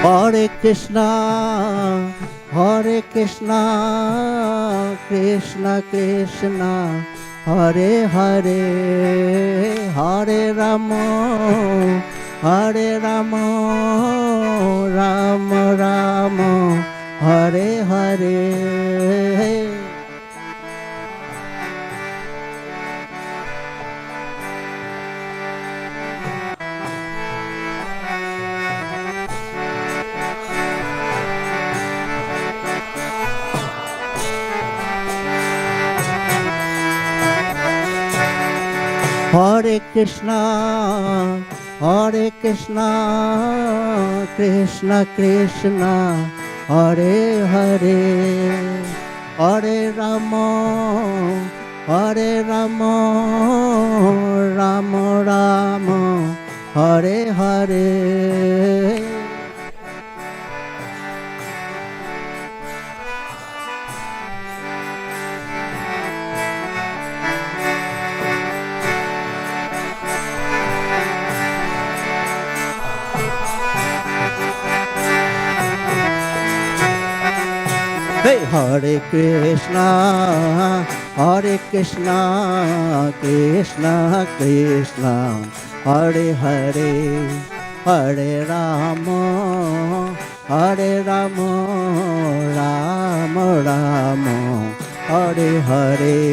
Hare Krishna, Hare Krishna, Krishna Krishna, Hare Hare, Hare Rama, Hare Rama, Rama Rama, Hare Hare. Hare Krishna, Hare Krishna, Krishna Krishna, Hare Hare, Hare Rama, Hare Rama, Rama Rama, Hare Hare. Hey, Hare Krishna, Hare Krishna, Krishna Krishna, Hare Hare, Hare Rama, Hare Rama, Rama Rama, Hare Hare.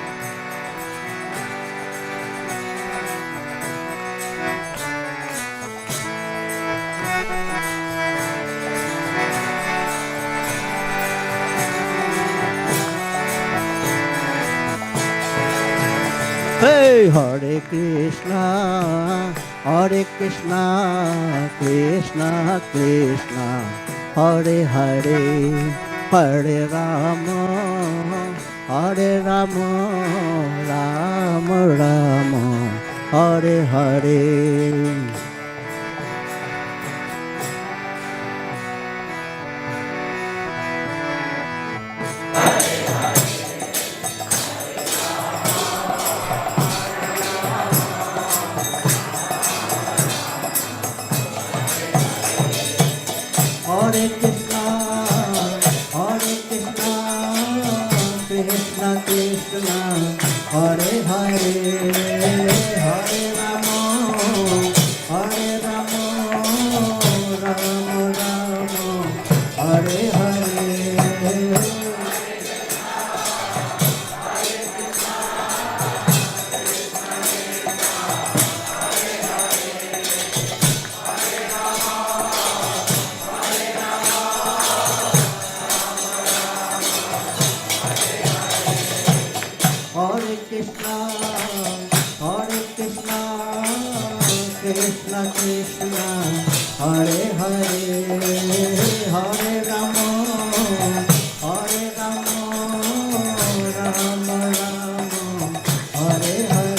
Hey, Hare Krishna, Hare Krishna, Krishna Krishna, Hare Hare, Hare Rama, Hare Rama, Rama Rama, Hare Hare. Hare Krishna, Hare Krishna, Krishna Krishna, Hare Hare, Hare Rama, Hare Rama, Rama Rama, Hare Hare. Hare Krishna, Hare Krishna, Krishna Krishna, Hare Hare, Hare Rama, Hare Rama, Rama Rama, Hare Hare. Hare Krishna, Hare Krishna, Krishna Krishna, Hare Hare, Hare Rama, Hare Rama, Rama Rama, Hare Hare.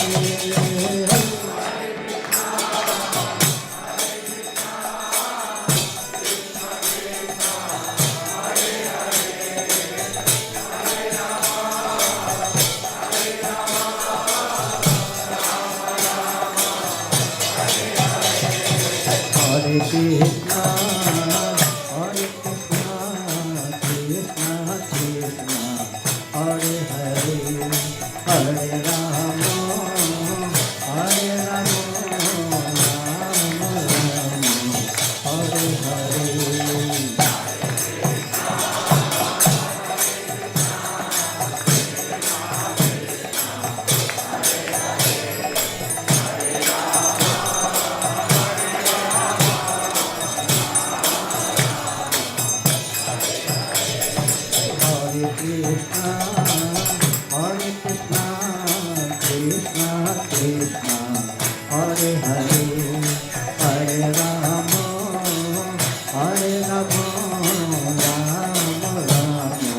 Hare Krishna, Hare Krishna, Krishna Krishna, Hare Hare, Hare Rama, Hare Rama, Rama Rama,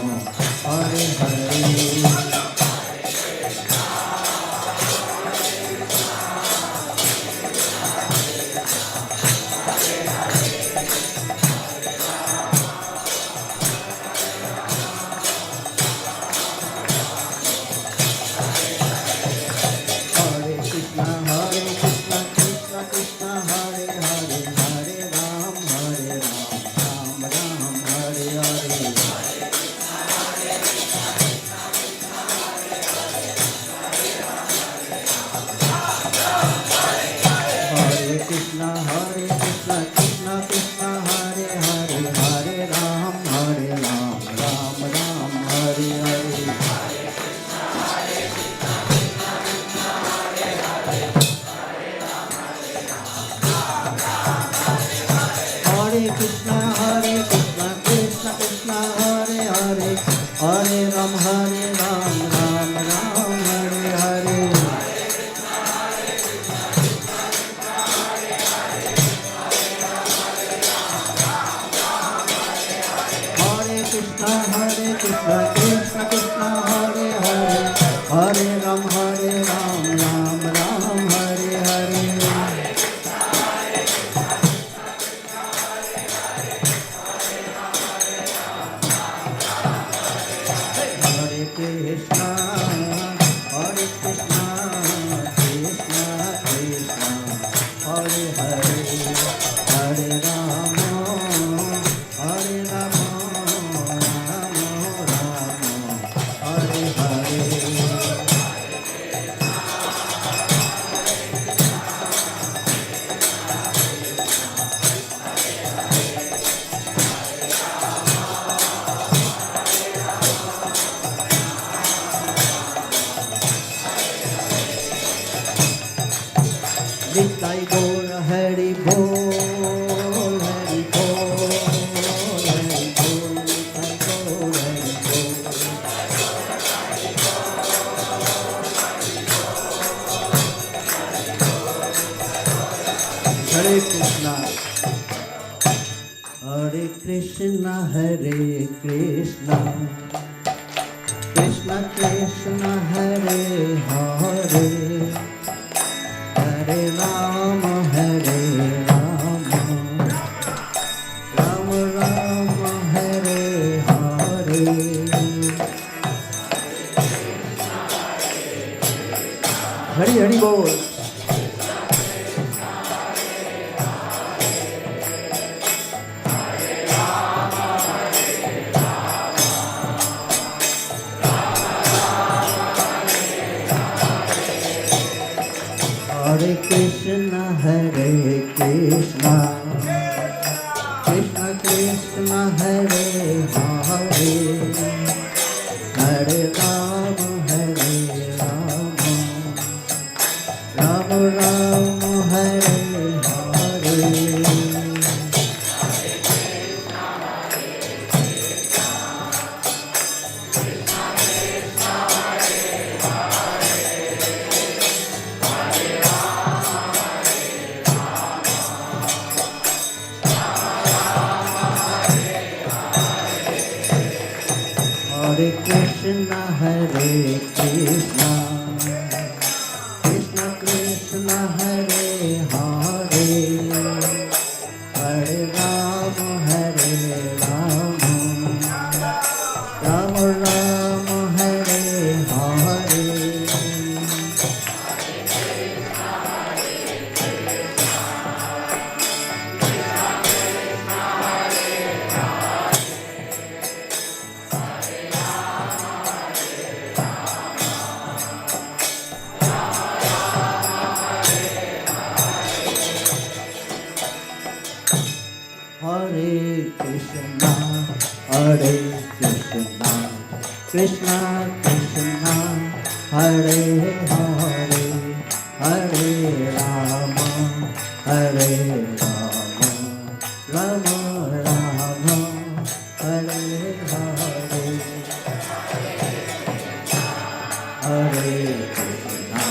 Nitai Gaur Hari Bol, Hari Bol, Hari Bol, Nitai Gaur Hari Bol. Hare Krishna, Hare Krishna, Hare Krishna, Krishna Krishna, Hare Hare. Hare Rama, Hare Rama, Rama Rama, Hare Hare. Hari Hari Bol. Hare Krishna, Hare Krishna, Krishna Krishna, Hare Hare, Hare Rama, Hare Rama, Rama Rama, Hare Hare. Hare Krishna, Hare Krishna, Krishna Krishna, Hare Hare, Hare Rama, Hare Rama, Rama Rama, Hare Hare. Hare Krishna, Hare Krishna, Krishna Krishna, Hare Hare, Hare Rama, Hare Rama, Rama Rama, Hare Hare. Hare Krishna.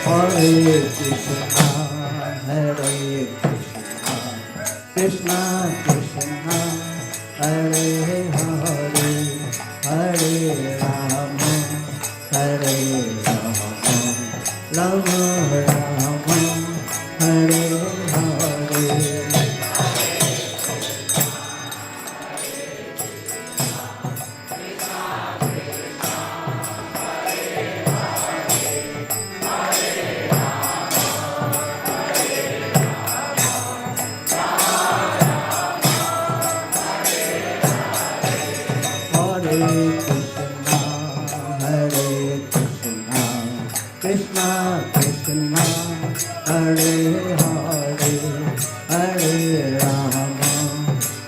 Hare Krishna, Hare Krishna, Krishna Krishna, Hare Hare, Hare Rama, Hare Rama, Rama Rama, Hare Hare. Hare Krishna, Hare Krishna, Krishna Krishna, Hare Hare, Hare Rama,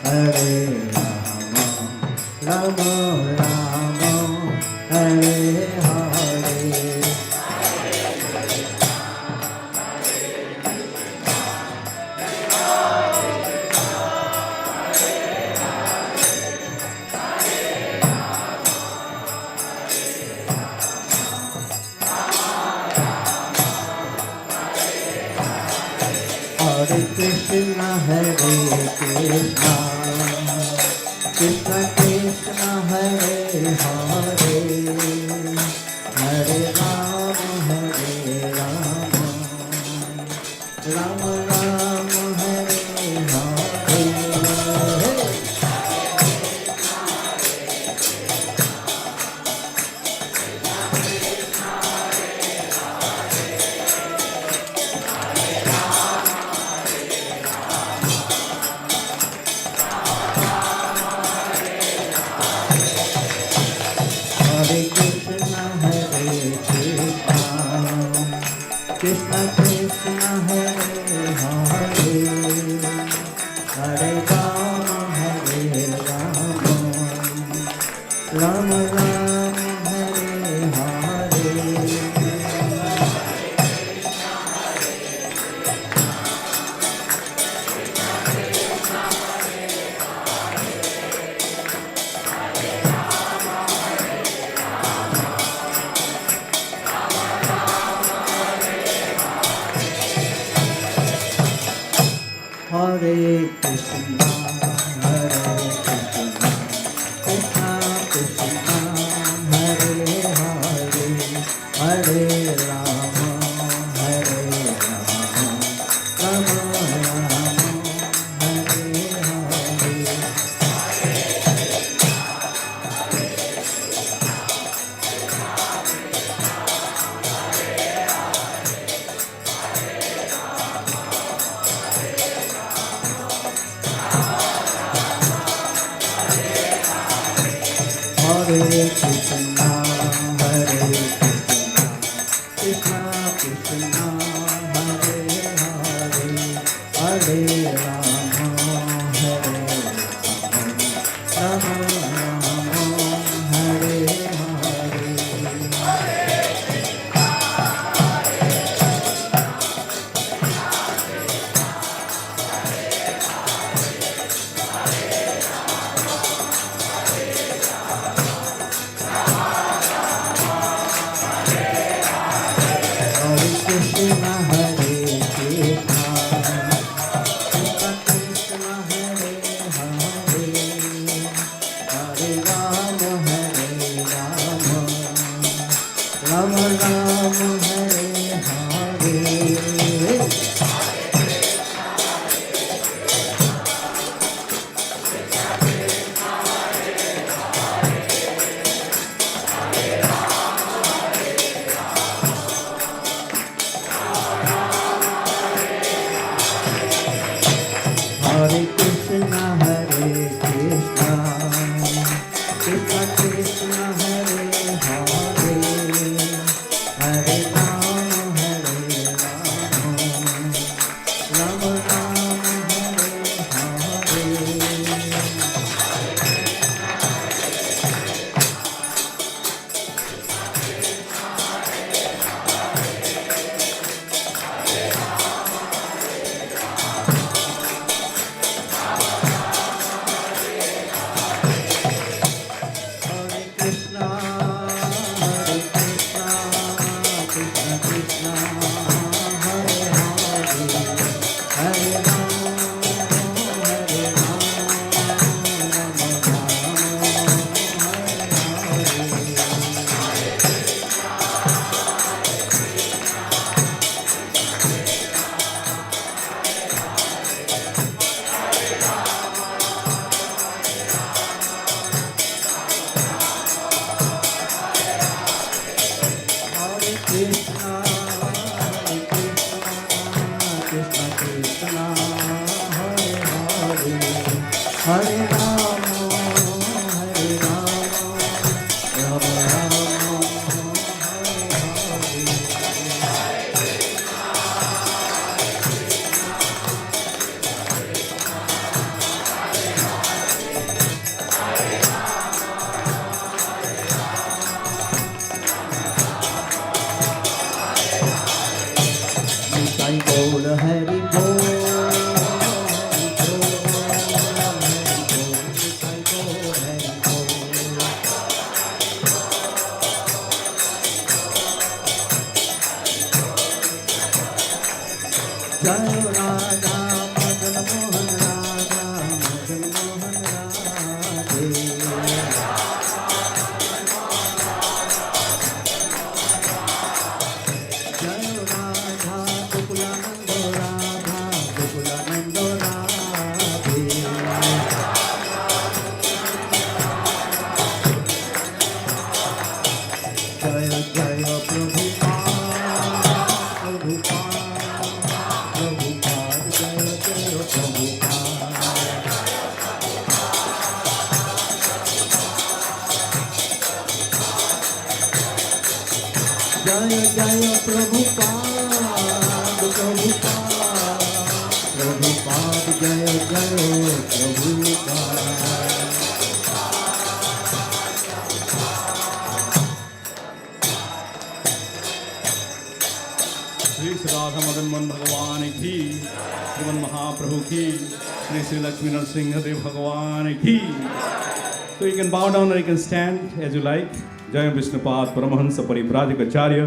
Hare Rama Rama, Hare Hare. Hare Krishna, Hare Krishna, Krishna Krishna, Hare Hare, Hare Rama, Hare Rama, Rama Rama, Hare Hare. Hare Krishna, Hare Krishna, Krishna Krishna, Hare Hare, Hare Rama, Hare Rama, Rama Rama, Hare Hare. Hare Krishna, Hare Krishna, Krishna Krishna, Hare Hare, Hare Rama, Hare Rama, Rama Rama, Hare Hare. Hare Krishna, Hare Krishna, Krishna Krishna, Hare Hare, Hare Rama, Hare Rama, Rama Rama, Hare Hare. Hare Krishna, Hare Krishna, Krishna Krishna, Hare Hare, Hare Rama, Hare Rama, Rama Rama, Hare Hare. Hare Krishna, Hare Krishna, Krishna Krishna, Hare Hare, Hare Rama, Hare Rama, Rama Rama, Hare Hare. Hare Krishna, Hare Krishna, Krishna Krishna, Hare Hare, Hare Rama, Hare Rama, Rama Rama, Hare Hare. Hare Krishna, Hare Krishna, Krishna Krishna, Hare Hare, Hare Rama, Hare Rama, Rama Rama, Hare Hare. जय जय प्रभुपाद प्रभुपाद प्रभुपाद जय जय प्रभुपाद श्री राधा मदन मोहन भगवान की, श्रीमन महाप्रभु की, श्री लक्ष्मी नरसिंह देव भगवान की. So you can bow down or you can stand as you like. जय विष्णुपाद परमहंस परिव्राजकाचार्य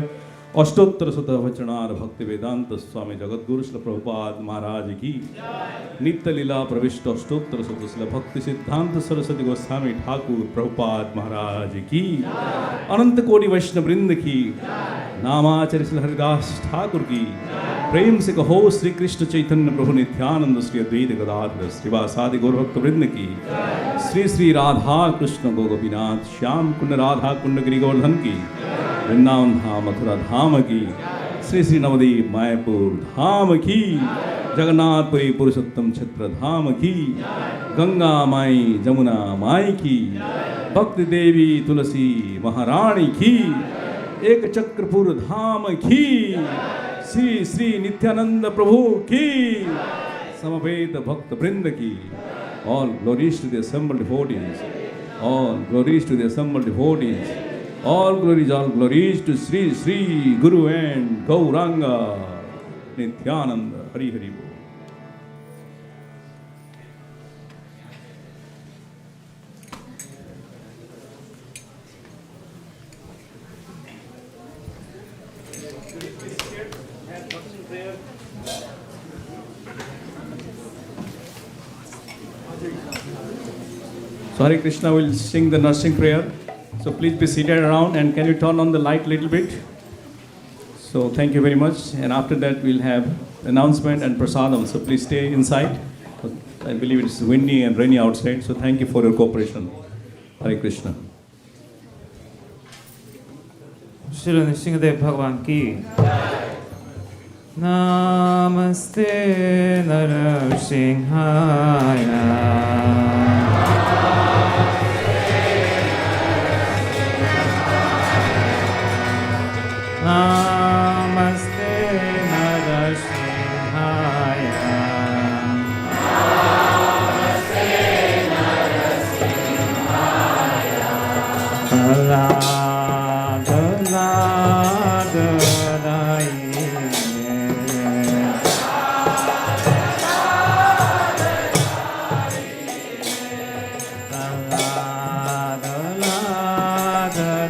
अष्टोत्तर सुत वचनार भक्ति वेदांत स्वामी जगद्गुरु श्री प्रभुपाद महाराज की. नित्य लीला प्रविष्ट अष्टोत्तर सुत श्री भक्ति सिद्धांत सरस्वती गोस्वामी ठाकुर प्रभुपाद महाराज की. अनंत कोटि वैष्णव वृंद की. नामाचार्य श्री हरिदास ठाकुर की. प्रेम से कहो श्री कृष्ण चैतन्य प्रभु नित्यानंद श्री अद्वैत गदाधर श्रीवासादि गौरभक्त वृंद की. श्री श्री राधा कृष्ण गोपीनाथ श्याम कुंड राधा कुंड गिरि गोवर्धन की. वृंदावन धाम मथुरा धाम की. श्री श्री नवदीप मायापुर धाम की. जगन्नाथपुरी पुरुषोत्तम क्षेत्र धाम की. गंगा माई जमुना माई की. भक्ति देवी तुलसी महारानी की. एक चक्रपुर धाम की. श्री श्री नित्यानंद प्रभु की. समवेत भक्त वृंद की. All glories to the assembled devotees. All glories to the assembled devotees. All glories to Sri Sri Guru and Gauranga Nityananda. Hari Hari Bol. So Hare Krishna will sing the nursing prayer. So please be seated around and can you turn on the light a little bit? So thank you very much. And after that we'll have announcement and prasadam. So please stay inside. I believe it's windy and rainy outside. So thank you for your cooperation. Hare Krishna. Shri Nrisimhadeva भगवान की. नमस्ते नरसिंहाय. नमस्ते नरसिंहाय. नमस्ते नरसिंहाय. लाद लाद दाई. लाद लाद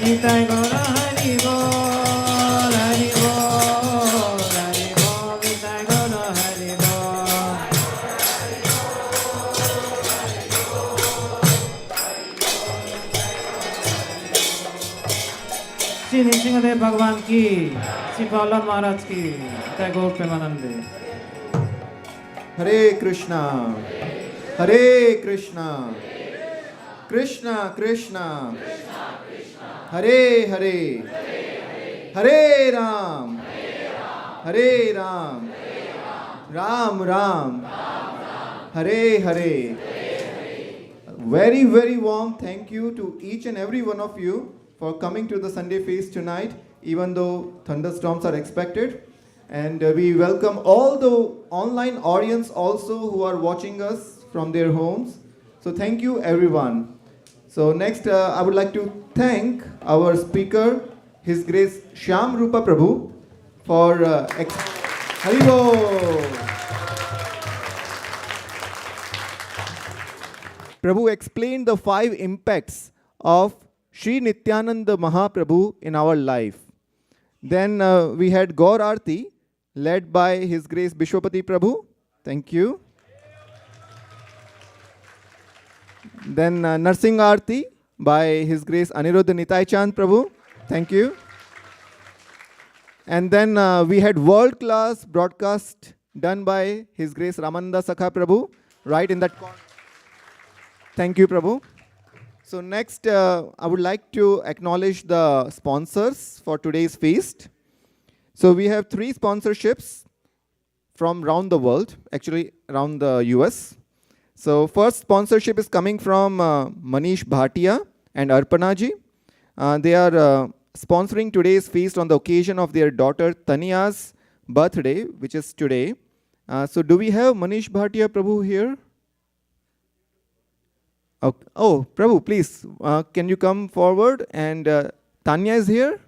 Nitai Gaura Hari Bol, Hari Bol, Hari Bol, Nitai Gaura Hari Bol. Shri Nrisimhadeva भगवान की, श्री प्रहलाद महाराज की, जय गौर प्रेमानंदे। हरे कृष्णा, हरे कृष्णा, कृष्णा कृष्णा, हरे हरे, हरे राम, हरे Ram, Ram Ram, Hare Hare. Very, very warm thank you to each and every one of you for coming to the Sunday feast tonight, even though thunderstorms are expected. And we welcome all the online audience also who are watching us from their homes. So thank you everyone. So next I would like to thank our speaker, His Grace Shyamarupa Prabhu, for Haribo. Prabhu explained the 5 impacts of Sri Nityananda Mahaprabhu in our life. Then we had Gaur Aarti led by His Grace Bishwapati Prabhu. Thank you. Then Narsingh Aarti by His Grace Aniruddha Nitai Chand Prabhu. Thank you. And then we had world-class broadcast done by His Grace Ramananda Sakha Prabhu, right in that corner. Thank you, Prabhu. So next, I would like to acknowledge the sponsors for today's feast. So we have 3 sponsorships from around the world, actually around the US. So first sponsorship is coming from Manish Bhatia and Arpana ji. They are sponsoring today's feast on the occasion of their daughter Taniya's birthday, which is today. So do we have Manish Bhatia Prabhu here? Okay. Oh, Prabhu, please, can you come forward? And Tanya is here?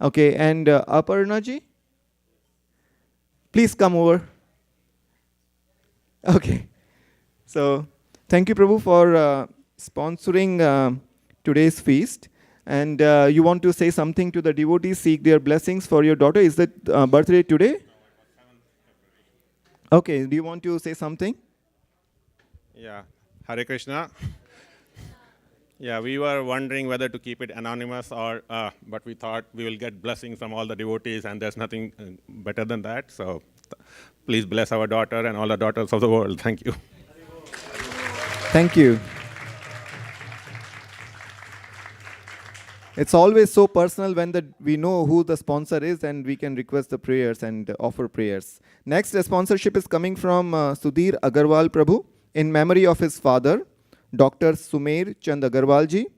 Okay, and Aparna ji? Please come over. Okay. So, thank you, Prabhu, for sponsoring today's feast. And you want to say something to the devotees, seek their blessings for your daughter. Is that birthday today? Okay, do you want to say something? Yeah, Hare Krishna. Yeah, we were wondering whether to keep it anonymous or, but we thought we will get blessings from all the devotees, and there's nothing better than that. So please bless our daughter and all the daughters of the world. Thank you. Thank you. It's always so personal when we know who the sponsor is and we can request the prayers and offer prayers. Next, the sponsorship is coming from Sudhir Agarwal Prabhu in memory of his father, Dr. Sumer Chand Agarwal ji.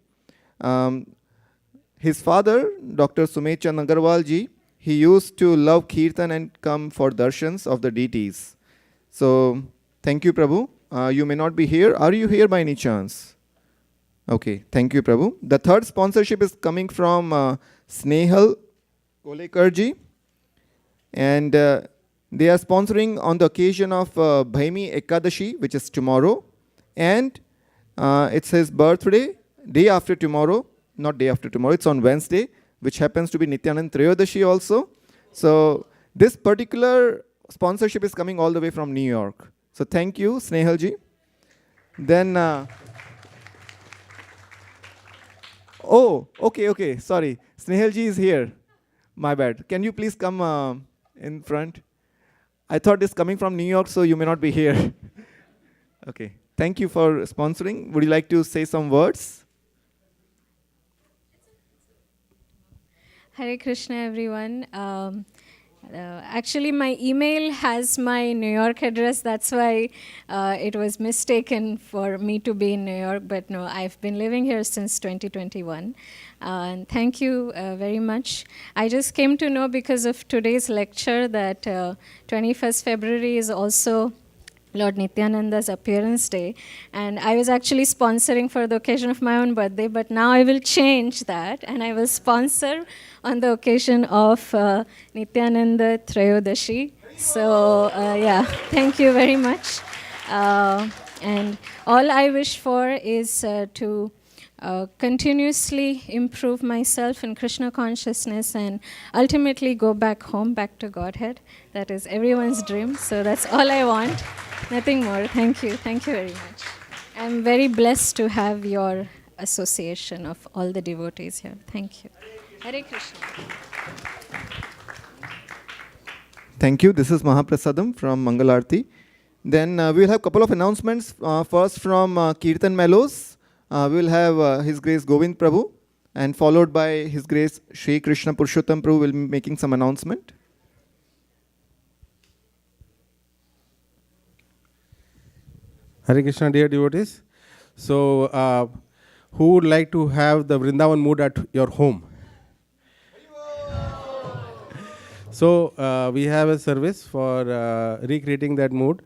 His father, Dr. Sumer Chand Agarwal ji, he used to love kirtan and come for darshans of the deities. So, thank you, Prabhu. You may not be here. Are you here by any chance? Okay, thank you, Prabhu. The third sponsorship is coming from Snehal Kolekarji, and they are sponsoring on the occasion of Bhaimi Ekadashi, which is tomorrow, and it's his birthday, day after tomorrow, not day after tomorrow, it's on Wednesday, which happens to be Nityanand Trayodashi also. So this particular sponsorship is coming all the way from New York. So thank you, Snehalji. Then, oh, okay, sorry. Snehalji is here. My bad. Can you please come in front? I thought it's coming from New York, so you may not be here. Okay. Thank you for sponsoring. Would you like to say some words? Hare Krishna, everyone. Actually, my email has my New York address. That's why it was mistaken for me to be in New York. But no, I've been living here since 2021. And thank you very much. I just came to know because of today's lecture that 21st February is also Lord Nityananda's appearance day, and I was actually sponsoring for the occasion of my own birthday, but now I will change that and I will sponsor on the occasion of Nityananda Trayodashi. So yeah, thank you very much. And all I wish for is to continuously improve myself in Krishna consciousness and ultimately go back home, back to Godhead. That is everyone's dream. So that's all I want. Nothing more. Thank you. Thank you very much. I'm very blessed to have your association of all the devotees here. Thank you. Hare Krishna. Thank you. This is Mahaprasadam from Mangalarti. Then we will have a couple of announcements. First from Kirtan Mellows. We will have His Grace Govind Prabhu, and followed by His Grace Shri Krishna Purushottam Prabhu will be making some announcement. Hare Krishna, dear devotees. So, who would like to have the Vrindavan mood at your home? So, we have a service for recreating that mood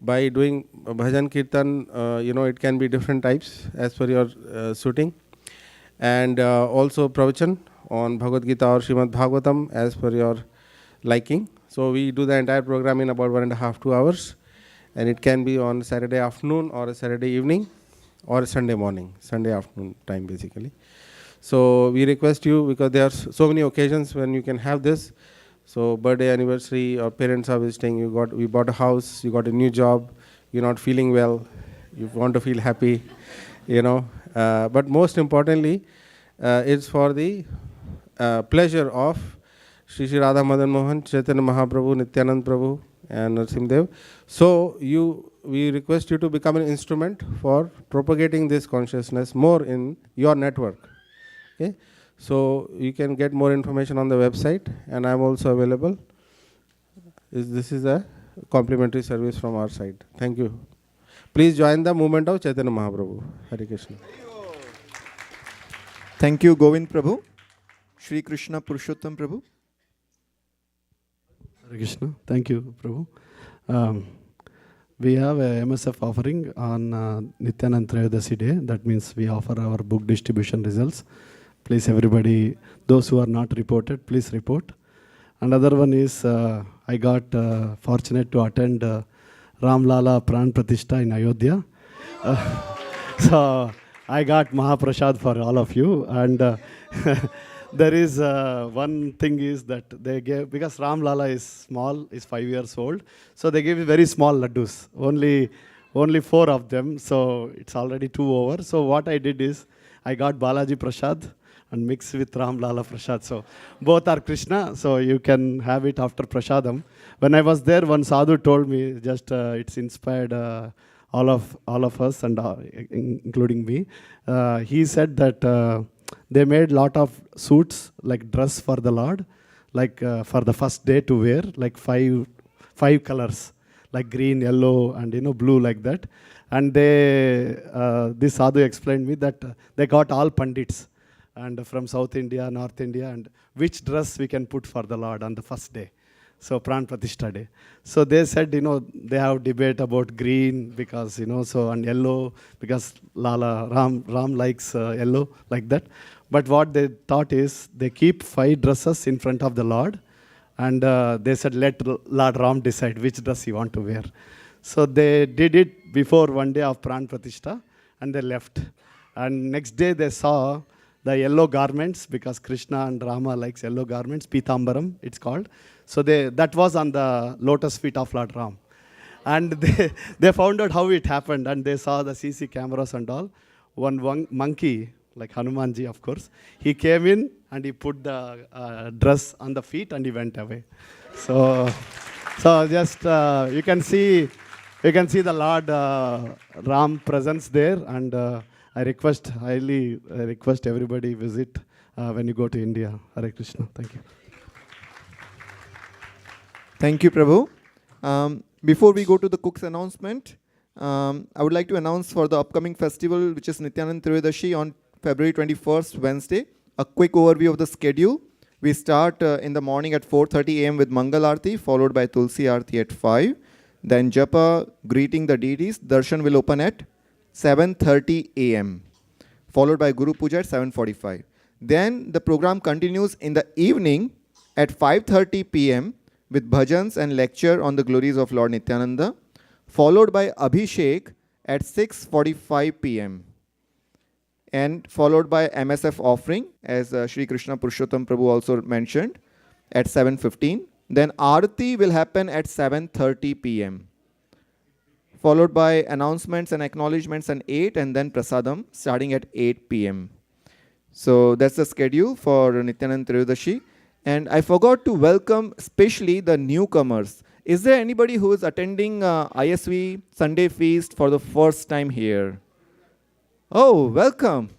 by doing bhajan kirtan. It can be different types as per your suiting, and also pravachan on Bhagavad Gita or Srimad Bhagavatam as per your liking. So we do the entire program in about 1.5 to 2 hours, and it can be on Saturday afternoon or a Saturday evening or a Sunday morning, Sunday afternoon time basically. So we request you, because there are so many occasions when you can have this. So birthday, anniversary, or parents are visiting, we bought a house, you got a new job, you're not feeling well, you want to feel happy, but most importantly, it's for the pleasure of Shri Shri Radha Madan Mohan, Chaitanya Mahaprabhu, Nityanand Prabhu, and Narsimdev. So we request you to become an instrument for propagating this consciousness more in your network. Okay? So you can get more information on the website, and I'm also available. This is a complimentary service from our side. Thank you. Please join the movement of Chaitanya Mahaprabhu. Hare Krishna. Thank you, Govind Prabhu. Shri Krishna Purushottam Prabhu. Hare Krishna. Thank you, Prabhu. We have a MSF offering on Nityanand Trayodasi Day. That means we offer our book distribution results. Please, everybody, those who are not reported, please report. Another one is I got fortunate to attend Ram Lala Pran Pratishtha in Ayodhya. So I got Mahaprasad for all of you. And there is one thing is that they gave, because Ram Lala is small, is 5 years old, so they gave very small laddus, only 4 of them, so it's already 2 over. So what I did is, I got Balaji Prasad and mixed with Ram Lala Prasad. So both are Krishna, so you can have it after Prasadam. When I was there, one sadhu told me, just it's inspired all of us, and including me. He said that they made lot of suits, like dress for the Lord, like for the first day to wear, like five colors, like green, yellow, and blue, like that. And this sadhu explained me that they got all pandits, and from South India, North India, and which dress we can put for the Lord on the first day. So Pran Pratishtha day. So they said, they have debate about green because, so, and yellow because Ram likes yellow, like that. But what they thought is, they keep 5 dresses in front of the Lord, and they said, let Lord Ram decide which dress he want to wear. So they did it before one day of Pran Pratishtha, and they left. And next day they saw the yellow garments, because Krishna and Rama likes yellow garments, Pitambaram it's called. So that was on the lotus feet of Lord Ram. And they found out how it happened, and they saw the CC cameras and all. One monkey, like Hanumanji of course, he came in and he put the dress on the feet and he went away. So just you can see the Lord Ram presence there, and I highly request everybody visit when you go to India. Hare Krishna. Thank you. Thank you, Prabhu. Before we go to the cook's announcement, I would like to announce for the upcoming festival, which is Nityanand Triyodashi on February 21st, Wednesday, a quick overview of the schedule. We start in the morning at 4:30 a.m. with Mangal Aarti, followed by Tulsi Aarti at 5. Then Japa, greeting the deities. Darshan will open at 7:30 a.m., followed by Guru Puja at 7:45. Then the program continues in the evening at 5:30 p.m. with bhajans and lecture on the glories of Lord Nityananda, followed by Abhishek at 6:45 p.m. and followed by MSF offering, as Shri Krishna Purushottam Prabhu also mentioned, at 7:15. Then Aarti will happen at 7:30 p.m., followed by announcements and acknowledgements at 8, and then Prasadam starting at 8 p.m. So that's the schedule for Nityanand Triyodashi. And I forgot to welcome especially the newcomers. Is there anybody who is attending ISV Sunday Feast for the first time here? Oh, welcome.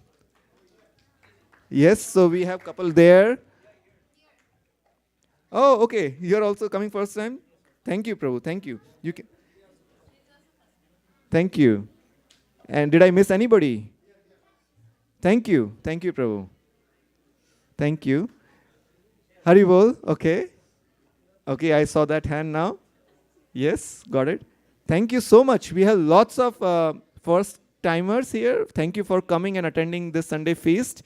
Yes, so we have couple there. Oh, okay. You're also coming first time? Thank you, Prabhu. Thank you. Thank you. And did I miss anybody? Thank you. Thank you, Prabhu. Thank you. Haribol, okay. Okay, I saw that hand now. Yes, got it. Thank you so much. We have lots of first timers here. Thank you for coming and attending this Sunday feast.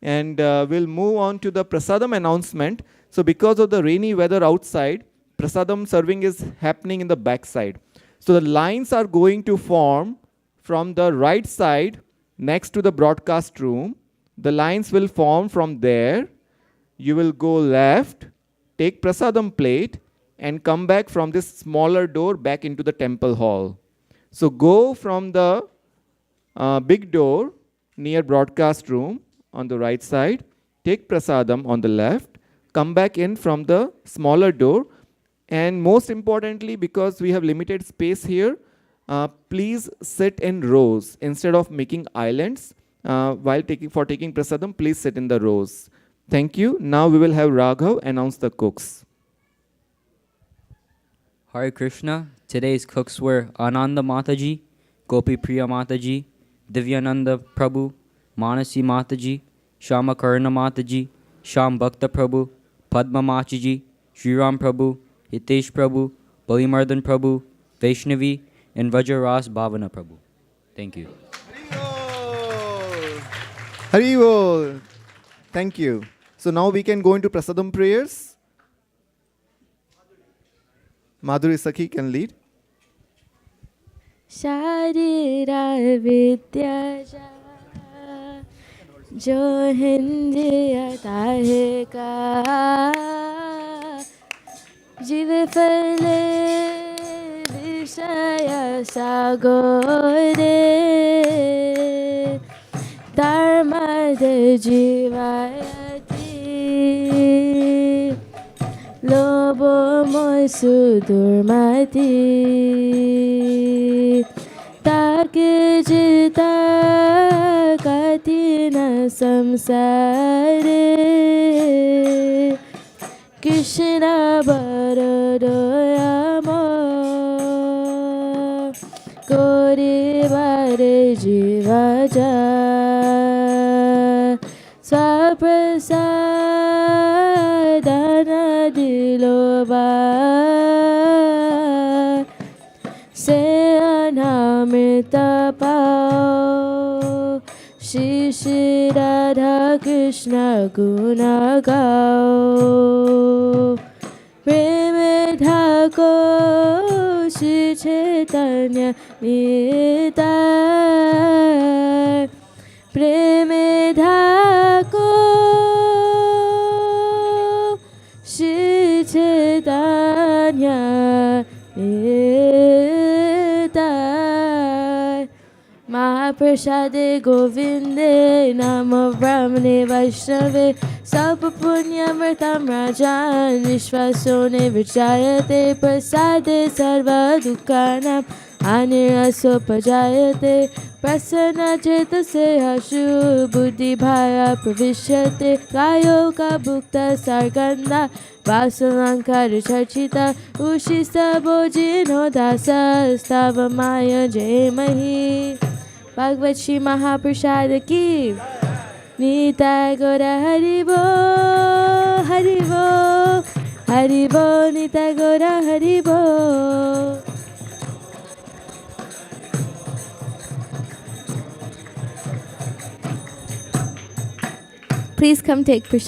And we'll move on to the Prasadam announcement. So because of the rainy weather outside, Prasadam serving is happening in the back side. So the lines are going to form from the right side next to the broadcast room. The lines will form from there. You will go left, take Prasadam plate, and come back from this smaller door back into the temple hall. So go from the big door near broadcast room on the right side, take Prasadam on the left, come back in from the smaller door, and most importantly, because we have limited space here, please sit in rows instead of making islands. While taking Prasadam, please sit in the rows. Thank you. Now we will have Raghav announce the cooks. Hare Krishna. Today's cooks were Ananda Mataji, Gopi Priya Mataji, Divyananda Prabhu, Manasi Mataji, Shamakarna Mataji, Sham Bhakta Prabhu, Padma Mataji, Sriram Prabhu, Hitesh Prabhu, Balimardan Prabhu, Vaishnavi, and Vajaras Bhavana Prabhu. Thank you. Haribol. Thank you. So now we can go into Prasadam prayers. Madhuri Sakhi can lead. Sharira Vidya जो हिंदियता है का जीव फले विषय सागरे धर्मद जीवायति लोभो मोसु दुर्मति ताके जिता कठिन संसारे कृष्ण बरदयामो कोरे बारे जीवाजा स्वप्रसादन दिलोबा से अनामृत पाओ श्री श्री राधा कृष्ण गुण गाओ प्रेम ढाको श्री चैतन्य निताय प्रेम ढाको श्री चैतन्य निताय महाप्रसादे गोविंदे नमो ब्रह्मणे वैष्णवे सब पुण्यमृतं राजान् विश्वासोने विचायते प्रसादे सर्व दुःखानां हानिरसोपजायते प्रसन्न चेतसे हर्षु बुद्धिभाया प्रविश्यते कायो का भुक्त सर्गन्धा वासुलंकार चर्चिता उषिस्तभोजिनो दासस्तवमाय जयमहि भगवत श्री महाप्रसाद की निताय गौर हरिबो हरिबो हरिबो निताय गौर हरिबो Please come take prasad.